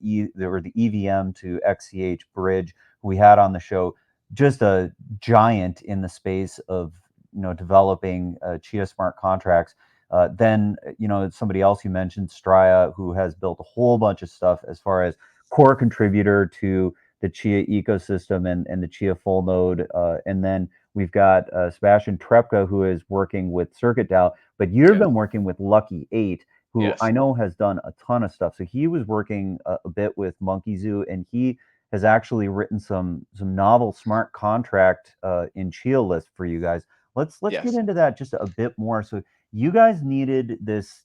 EVM to XCH bridge, who we had on the show, just a giant in the space of developing Chia smart contracts. Then, somebody else you mentioned, Straya, who has built a whole bunch of stuff as far as core contributor to the Chia ecosystem and the Chia full node. And then we've got Sebastian Trepka, who is working with CircuitDAO, but you've Yeah. been working with Lucky 8, who Yes. I know has done a ton of stuff. So he was working a bit with Monkey Zoo, and he has actually written some novel smart contract in Chia list for you guys. Let's get Yes. into that just a bit more. So you guys needed this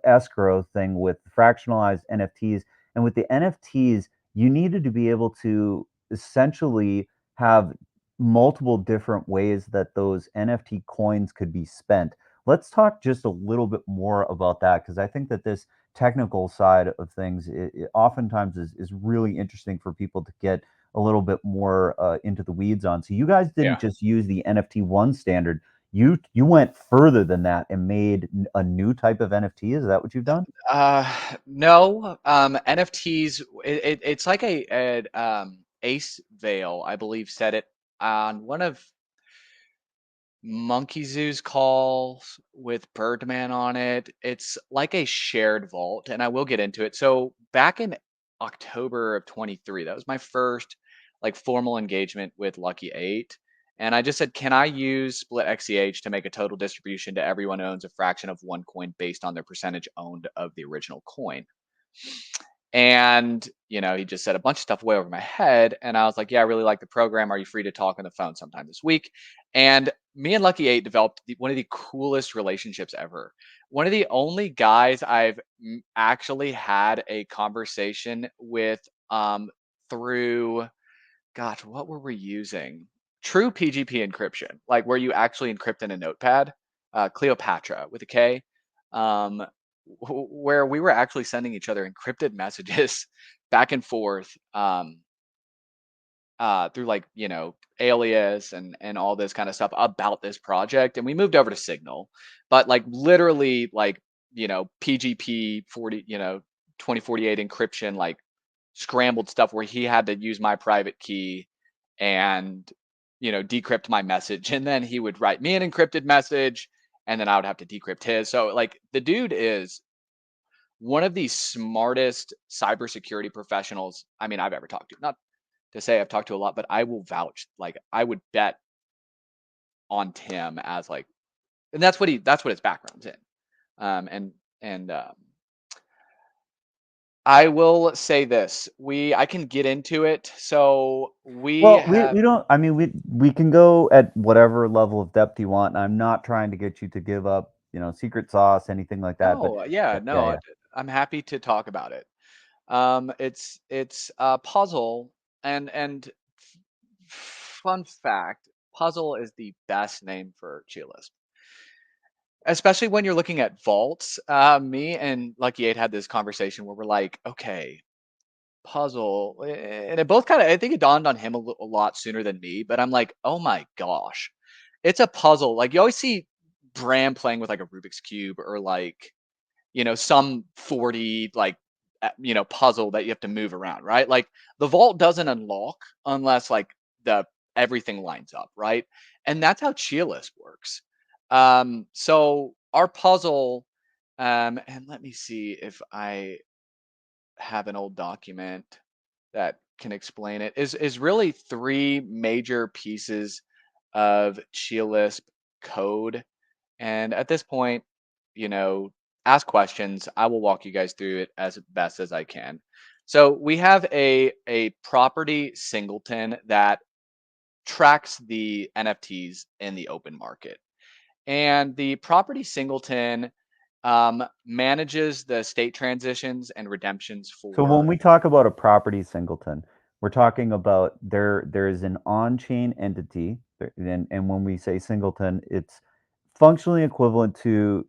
escrow thing with fractionalized NFTs, and with the NFTs, you needed to be able to essentially have multiple different ways that those NFT coins could be spent. Let's talk just a little bit more about that, because I think that this technical side of things it oftentimes is really interesting for people to get a little bit more into the weeds on. So you guys didn't Yeah. just use the NFT 1 standard, you went further than that and made a new type of NFT. Is that what you've done? No. NFTs. It's like Ace Vale, I believe, said it on one of Monkey Zoo's calls with Birdman on it. It's like a shared vault, and I will get into it. So back in October of 23, that was my first like formal engagement with Lucky 8. And I just said, can I use Split XCH to make a total distribution to everyone who owns a fraction of one coin based on their percentage owned of the original coin? And, he just said a bunch of stuff way over my head. And I was like, yeah, I really like the program. Are you free to talk on the phone sometime this week? And me and Lucky 8 developed one of the coolest relationships ever. One of the only guys I've actually had a conversation with through, gosh, what were we using? True PGP encryption, like where you actually encrypt in a notepad, Cleopatra with a K. Um, where we were actually sending each other encrypted messages back and forth through like alias and all this kind of stuff about this project, and we moved over to Signal, but like literally like PGP 40 2048 encryption, like scrambled stuff where he had to use my private key and decrypt my message, and then he would write me an encrypted message, and then I would have to decrypt his. So like the dude is one of the smartest cybersecurity professionals, I mean, I've ever talked to. Not to say I've talked to a lot, but I will vouch. Like I would bet on Tim as like, and that's what his background's in. And I will say this: I can get into it. So we Well, we have. we don't. I mean, we can go at whatever level of depth you want. And I'm not trying to get you to give up, secret sauce, anything like that. But No, yeah, yeah, no, yeah. I'm happy to talk about it. It's a puzzle, and fun fact, puzzle is the best name for Chia Lisp. Especially when you're looking at vaults. Me and Lucky 8 had this conversation where we're like, okay, puzzle. And it both kind of, I think it dawned on him a lot sooner than me, but I'm like, oh my gosh, it's a puzzle. Like you always see Bram playing with like a Rubik's Cube or like, some 40 like, puzzle that you have to move around, right? Like the vault doesn't unlock unless like the everything lines up, right? And that's how Chia List works. So our puzzle, and let me see if I have an old document that can explain it, is really three major pieces of Chia Lisp code. And at this point, you know, ask questions. I will walk you guys through it as best as I can. So we have a property singleton that tracks the NFTs in the open market. And the property singleton manages the state transitions and redemptions So when for. we talk about a property singleton, we're talking about there is an on-chain entity, and when we say singleton, it's functionally equivalent to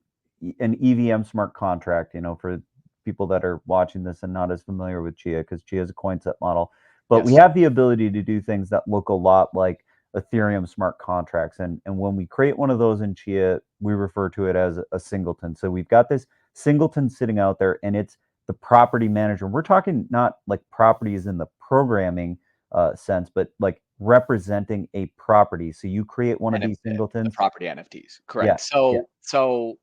an EVM smart contract. For people that are watching this and not as familiar with Chia, because Chia is a coin set model, but we Yes. have the ability to do things that look a lot like Ethereum smart contracts, and when we create one of those in Chia, we refer to it as a singleton. So we've got this singleton sitting out there, and it's the property manager. We're talking not like properties in the programming sense, but like representing a property. So you create one of these The singletons. property NFTs, Yeah, correct. yeah. So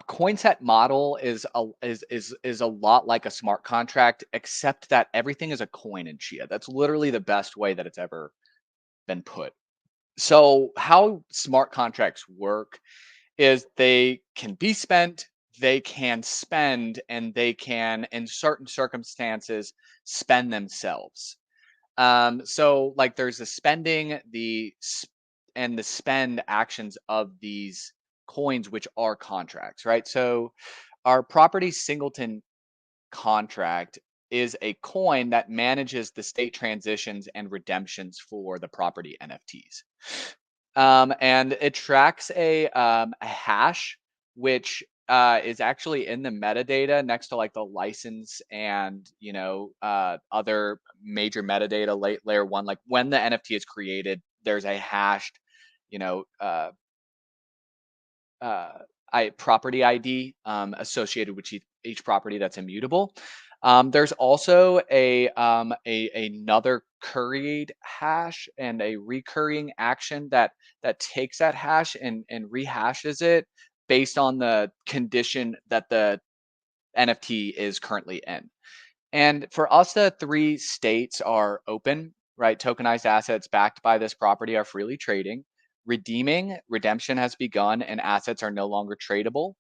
coin set model is a lot like a smart contract, except that everything is a coin in Chia. That's literally the best way that it's ever been put. So how smart contracts work is they can be spent, they can spend, and they can, in certain circumstances, spend themselves. So like there's the spending, and the spend actions of these coins, which are contracts, right? So our property singleton contract is a coin that manages the state transitions and redemptions for the property NFTs. And it tracks a hash, which is actually in the metadata next to like the license and other major metadata layer one. Like when the NFT is created, there's a hashed, you know, uh, uh, property ID associated with each property that's immutable. There's also another curried hash and a recurring action that takes that hash and rehashes it based on the condition that the NFT is currently in. And for us, the three states are open, right? Tokenized assets backed by this property are freely trading. Redemption has begun, and assets are no longer tradable.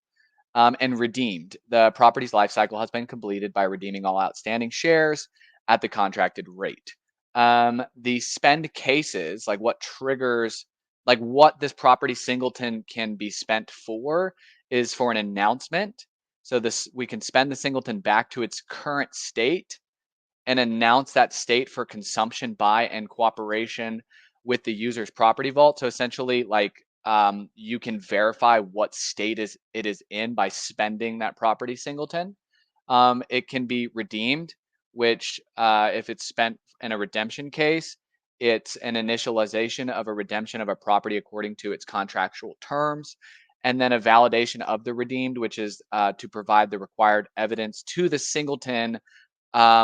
And redeemed. The property's life cycle has been completed by redeeming all outstanding shares at the contracted rate. The spend cases, like what triggers, like what this property singleton can be spent for, is for an announcement. So this we can spend the singleton back to its current state and announce that state for consumption by and cooperation with the user's property vault. So essentially, like you can verify what state it is in by spending that property singleton. It can be redeemed, which if it's spent in a redemption case, it's an initialization of a redemption of a property according to its contractual terms. And then a validation of the redeemed, which is to provide the required evidence to the singleton,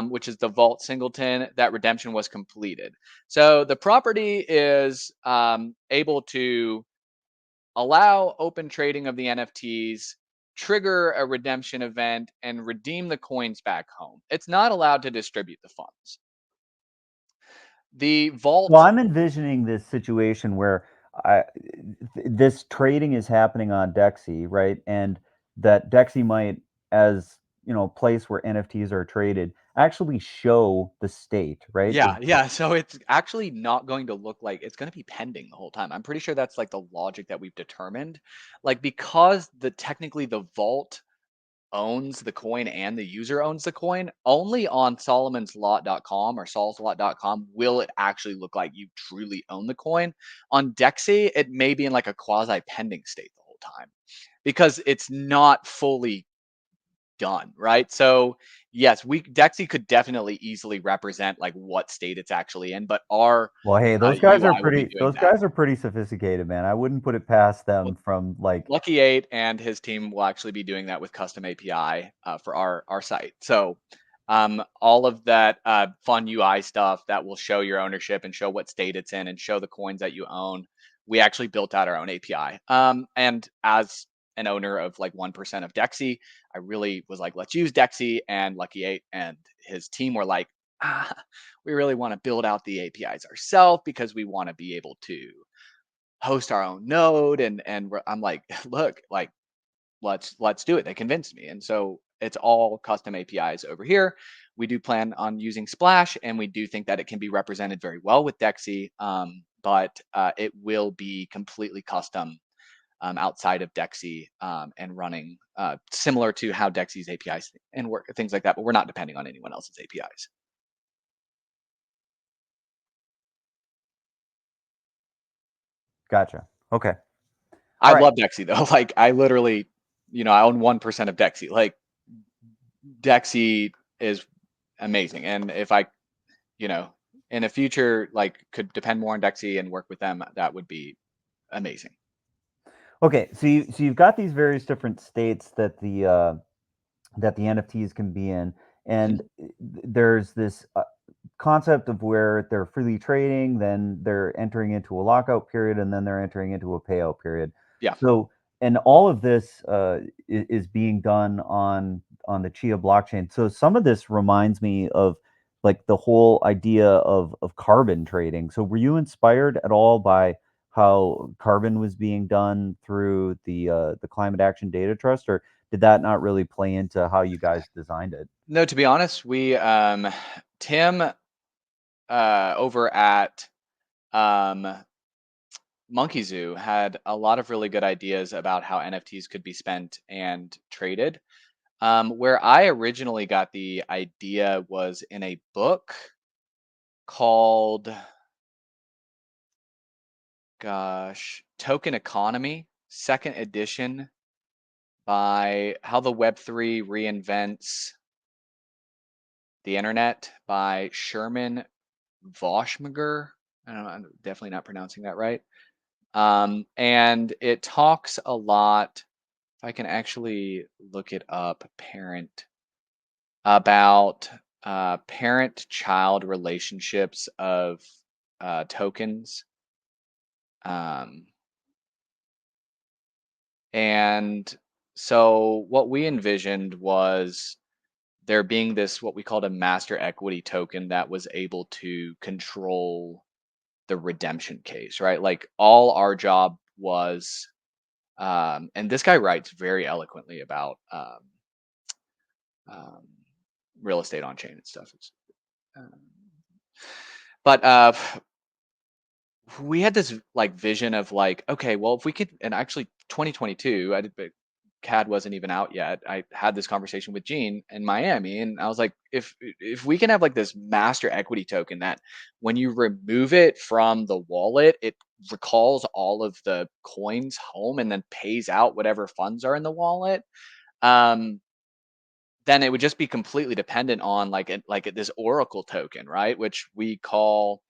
which is the vault singleton, that redemption was completed. So the property is able to allow open trading of the NFTs, trigger a redemption event, and redeem the coins back home. It's not allowed to distribute the funds. The Well, vault, I'm envisioning this situation where I, this trading is happening on Dexy, right? And that Dexy might, as place where NFTs are traded, actually show the state, right? yeah. So it's actually not going to look like it's going to be pending the whole time. I'm pretty sure that's like the logic that we've determined. Like because technically the vault owns the coin and the user owns the coin. Only on solomonslot.com or solslot.com will it actually look like you truly own the coin. On Dexy, it may be in like a quasi pending state the whole time because it's not fully done, right? So yes, Dexy could definitely easily represent like what state it's actually in, but our Well, hey, UI will be doing those that. guys are pretty sophisticated, man. I wouldn't put it past them from like Liaquat and his team will actually be doing that with custom API for our site. So all of that fun UI stuff that will show your ownership and show what state it's in and show the coins that you own. We actually built out our own API. And as an owner of like 1% of Dexy, I really was like, let's use Dexy. And Liaquat and his team were like, we really want to build out the APIs ourselves because we want to be able to host our own node. I'm like, look, like let's do it. They convinced me. And so it's all custom APIs over here. We do plan on using Splash, and we do think that it can be represented very well with Dexy, but it will be completely custom outside of Dexy and running similar to how Dexy's APIs and work things like that. But we're not depending on anyone else's APIs. gotcha. Okay. I All right. love Dexy though. Like I literally, I own 1% of Dexy. Like Dexy is amazing, and if I, you know, in the future, like could depend more on Dexy and work with them, that would be amazing. Okay, so you've got these various different states that the NFTs can be in, Mhm. and there's this concept of where they're freely trading, then they're entering into a lockout period, and then they're entering into a payout period. Yeah. So, and all of this is being done on the Chia blockchain. So some of this reminds me of like the whole idea of carbon trading. So were you inspired at all by how carbon was being done through the Climate Action Data Trust, or did that not really play into how you guys designed it? No, to be honest, we Tim over at um Monkey Zoo had a lot of really good ideas about how NFTs could be spent and traded. Where I originally got the idea was in a book called, gosh, Token Economy, second edition by How the Web3 Reinvents the Internet by Sherman Voshmager. I don't know, I'm definitely not pronouncing that right. And it talks a lot, if I can actually look it up, about parent-child relationships of tokens. Um, and so what we envisioned was there being this what we called a master equity token that was able to control the redemption case, right? Like all our job was, and this guy writes very eloquently about um, real estate on chain and stuff. Um, but we had this like vision of like, okay, well, if we could, and actually 2022, but CAD wasn't even out yet. I had this conversation with Gene in Miami, and I was like, if we can have like this master equity token that when you remove it from the wallet, it recalls all of the coins home and then pays out whatever funds are in the wallet. Um, then it would just be completely dependent on this Oracle token, right? Which we call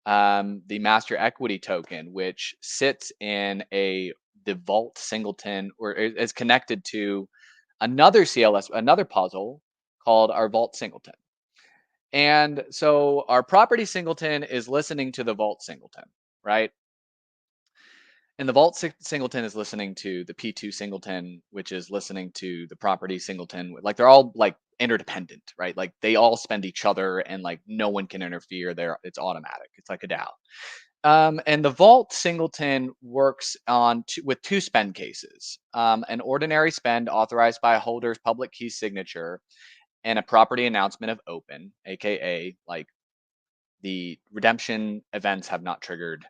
the master equity token, which sits in the vault singleton or is connected to another CLS, another puzzle called our vault singleton. And so our property singleton is listening to the vault singleton, right? And the vault singleton is listening to the P2 singleton, which is listening to the property singleton. Like they're all like interdependent, right? Like they all spend each other and like no one can interfere there. It's automatic. It's like a DAO. And the vault singleton works with two spend cases: an ordinary spend authorized by a holder's public key signature, and a property announcement of open, aka like the redemption events have not triggered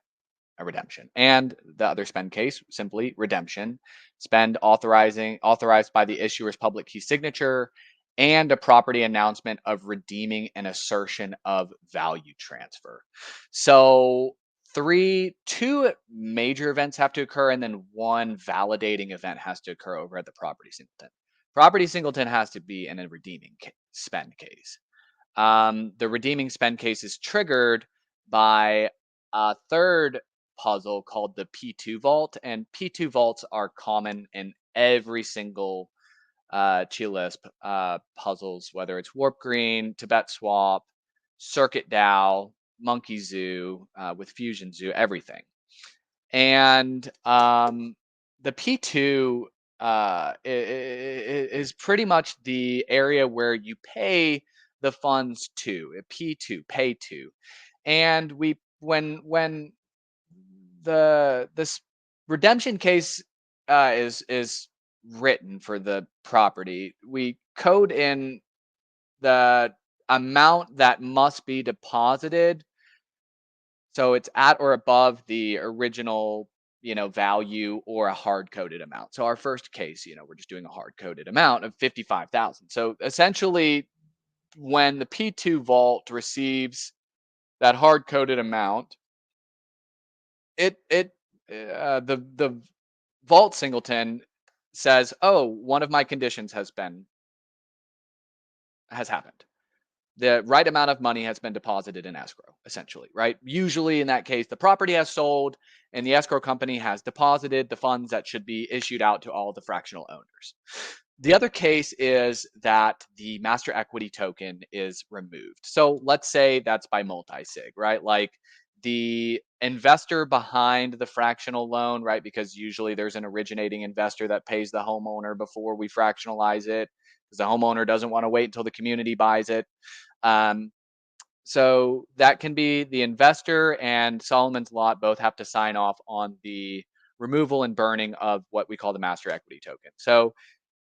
a redemption. And the other spend case, simply redemption, spend authorized by the issuer's public key signature, and a property announcement of redeeming an assertion of value transfer. So two major events have to occur, and then one validating event has to occur over at the property singleton. Property singleton has to be in a redeeming spend case. The redeeming spend case is triggered by a third puzzle called the P2 vault, and P2 vaults are common in every single Chia Lisp puzzles, whether it's Warp Green, Tibet Swap, Circuit DAO, Monkey Zoo, with Fusion Zoo, everything. And the P2 is pretty much the area where you pay the funds to a P2, pay to. And when this redemption case is written for the property, we code in the amount that must be deposited, so it's at or above the original, value, or a hard coded amount. So our first case, we're just doing a hard coded amount of 55,000. So essentially, when the P2 vault receives that hard coded amount, the vault singleton says, "Oh, one of my conditions has happened. The right amount of money has been deposited in escrow," essentially, right? Usually in that case, the property has sold and the escrow company has deposited the funds that should be issued out to all the fractional owners. The other case is that the master equity token is removed. So let's say that's by multi-sig, right? Like the investor behind the fractional loan, right? Because usually there's an originating investor that pays the homeowner before we fractionalize it, because the homeowner doesn't want to wait until the community buys it. Um, so that can be the investor and Solomon's Lot both have to sign off on the removal and burning of what we call the master equity token. So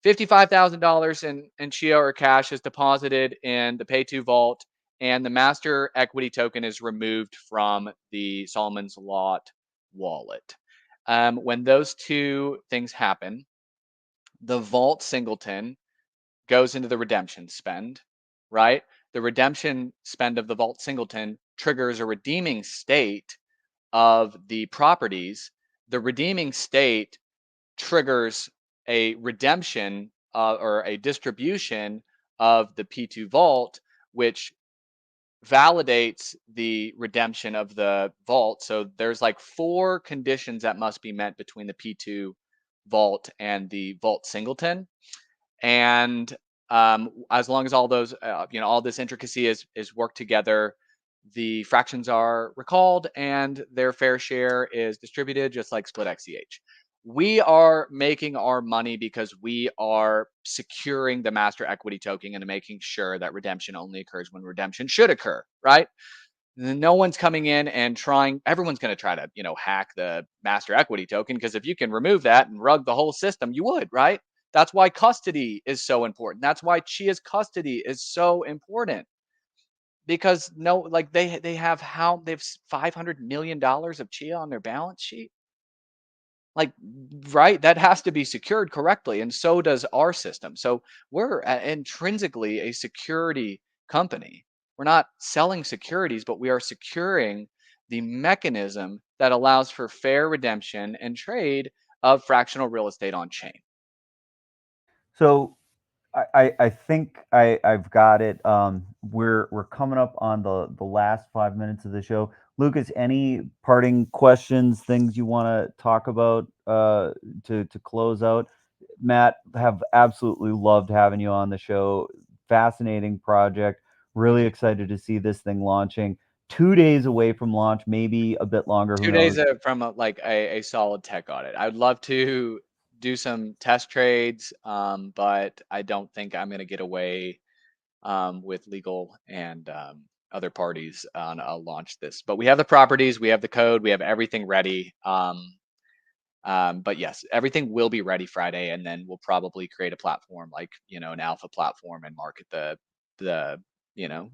$55,000 in Chia or cash is deposited in the Pay2 vault, and the master equity token is removed from the Solomon's Lot wallet. When those two things happen, the vault singleton goes into the redemption spend, right? The redemption spend of the vault singleton triggers a redeeming state of the properties. The redeeming state triggers a redemption or a distribution of the P2 vault, which validates the redemption of the vault. So there's like 4 conditions that must be met between the P2 vault and the vault singleton. And as long as all those, all this intricacy is worked together, the fractions are recalled and their fair share is distributed, just like split XCH. We are making our money because we are securing the master equity token and making sure that redemption only occurs when redemption should occur, right? No one's coming in and everyone's going to try to, hack the master equity token, because if you can remove that and rug the whole system, you would, right? That's why custody is so important. That's why Chia's custody is so important, because no, like they have $500 million of Chia on their balance sheet. Like, right? That has to be secured correctly. And so does our system. So we're intrinsically a security company. We're not selling securities, but we are securing the mechanism that allows for fair redemption and trade of fractional real estate on chain. So I think I've got it. We're coming up on the last 5 minutes of the show. Lucas, any parting questions, things you want to talk about to close out? Matt, have absolutely loved having you on the show. Fascinating project. Really excited to see this thing launching. 2 days away from launch, maybe a bit longer. Who 2 days knows? from a solid tech audit. I'd love to do some test trades, but I don't think I'm going to get away with legal and other parties on a launch this. But we have the properties, we have the code, we have everything ready. But yes, everything will be ready Friday, and then we'll probably create a platform, like an alpha platform, and market the you know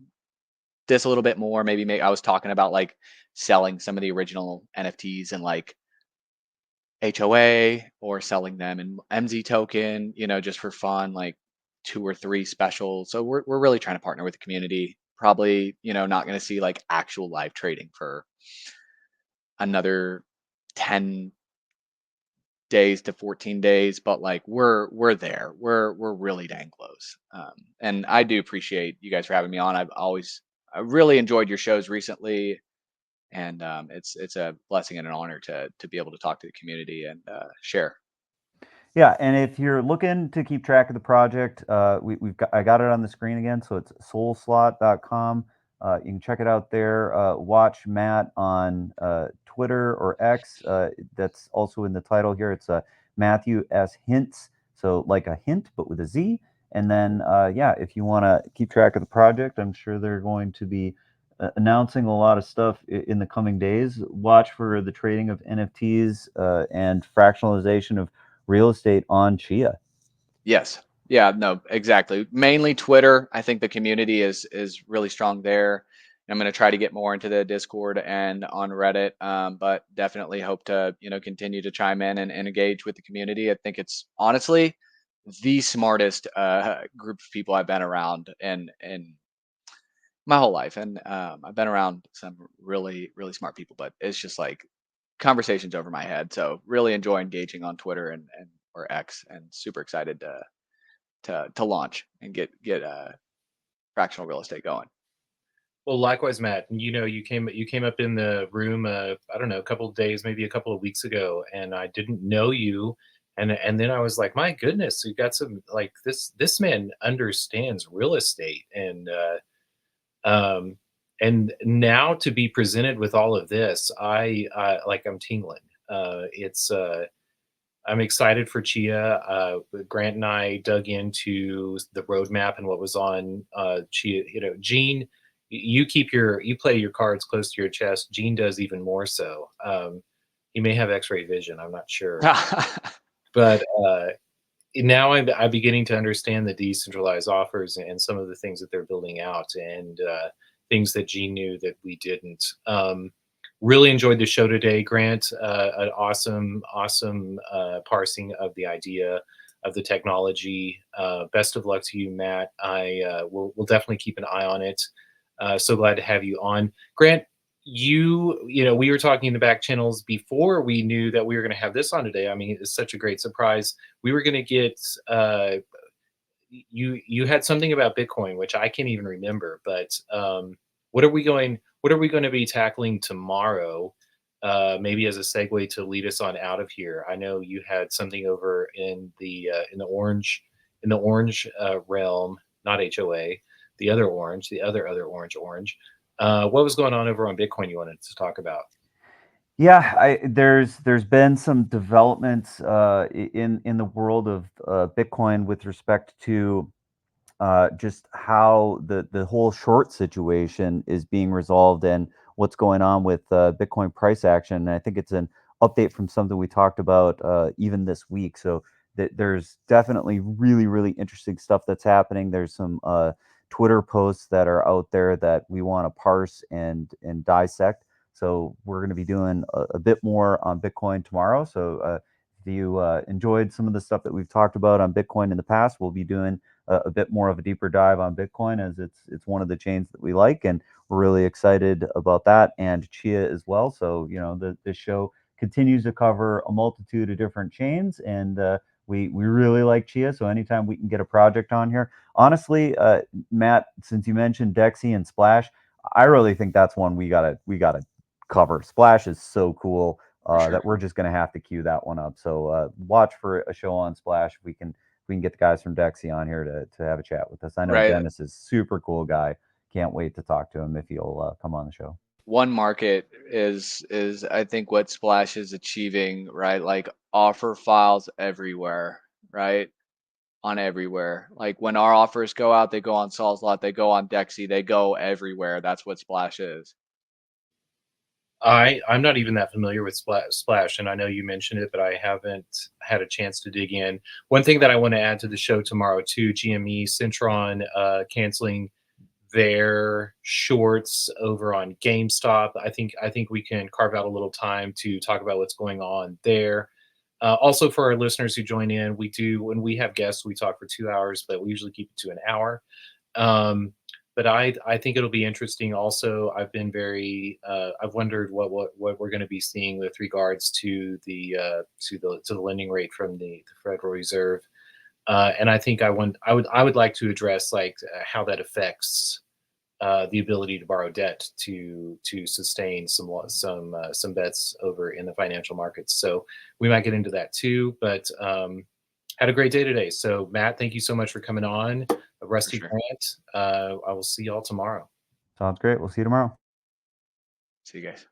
this a little bit more. Maybe I was talking about like selling some of the original NFTs and like HOA or selling them in MZ token, just for fun, like 2 or 3 specials. So we're really trying to partner with the community. Probably, not going to see like actual live trading for another 10 days to 14 days, but like we're there. We're really dang close. And I do appreciate you guys for having me on. I really enjoyed your shows recently, and it's a blessing and an honor to be able to talk to the community and share. Yeah, and if you're looking to keep track of the project, I got it on the screen again, so it's soulslot.com. You can check it out there. Watch Matt on Twitter or X. That's also in the title here. It's Matthew S. Hintz, so like a hint, but with a Z. And then, yeah, if you want to keep track of the project, I'm sure they're going to be announcing a lot of stuff in the coming days. Watch for the trading of NFTs and fractionalization of real estate on Chia. Yes. Yeah, no, exactly. Mainly Twitter. I think the community is really strong there. I'm going to try to get more into the Discord and on Reddit, but definitely hope to continue to chime in and engage with the community. I think it's honestly the smartest group of people I've been around in my whole life, and I've been around some really really smart people, but it's just like conversations over my head. So really enjoy engaging on Twitter and or X, and super excited to launch and get fractional real estate going. Well, likewise, Matt. You came up in the room. I don't know, a couple of days, maybe a couple of weeks ago, and I didn't know you. And then I was like, my goodness, you got some like this man understands real estate, um, and now to be presented with all of this, I'm tingling. It's I'm excited for Chia. Grant and I dug into the roadmap and what was on Chia. Gene, you play your cards close to your chest. Gene does even more so. He may have X-ray vision. I'm not sure, but now I'm beginning to understand the decentralized offers and some of the things that they're building out, and things that Gene knew that we didn't. Really enjoyed the show today, Grant. An awesome parsing of the idea of the technology. Best of luck to you, Matt. I will definitely keep an eye on it. So glad to have you on, Grant. We were talking in the back channels before we knew that we were going to have this on today. I mean, it's such a great surprise. We were going to get you had something about Bitcoin, which I can't even remember. But what are we going to be tackling tomorrow? Maybe as a segue to lead us on out of here. I know you had something over in the orange realm, not HOA, the other orange, the other orange. What was going on over on Bitcoin you wanted to talk about? Yeah, there's been some developments in the world of Bitcoin with respect to just how the whole short situation is being resolved and what's going on with Bitcoin price action. And I think it's an update from something we talked about even this week. So there's definitely really, really interesting stuff that's happening. There's some Twitter posts that are out there that we want to parse and dissect. So we're going to be doing a bit more on Bitcoin tomorrow. So if you enjoyed some of the stuff that we've talked about on Bitcoin in the past, we'll be doing a bit more of a deeper dive on Bitcoin, as it's one of the chains that we like, and we're really excited about that, and Chia as well. So the show continues to cover a multitude of different chains, and we really like Chia. So anytime we can get a project on here, honestly, Matt, since you mentioned Dexy and Splash, I really think that's one we gotta cover. Splash is so cool Sure. that we're just gonna have to queue that one up. So watch for a show on Splash. We can get the guys from Dexy on here to have a chat with us. I know Right. Dennis is super cool guy. Can't wait to talk to him if he'll come on the show. One market is I think what Splash is achieving, right? Like offer files everywhere, right? On everywhere. Like when our offers go out, they go on Saul's Lot, they go on Dexy, they go everywhere. That's what Splash is. I'm not even that familiar with Splash, and I know you mentioned it, but I haven't had a chance to dig in. One thing that I want to add to the show tomorrow too, GME Centron canceling their shorts over on GameStop. I think we can carve out a little time to talk about what's going on there. Also, for our listeners who join in, when we have guests, we talk for 2 hours, but we usually keep it to an hour. But I think it'll be interesting. Also, I've been I've wondered what we're going to be seeing with regards to the lending rate from the Federal Reserve. And I think I would like to address like how that affects the ability to borrow debt to sustain some bets over in the financial markets. So we might get into that too. But had a great day today. So Matt, thank you so much for coming on. Rusty sure. Grant. I will see y'all tomorrow. Sounds great. We'll see you tomorrow. See you guys.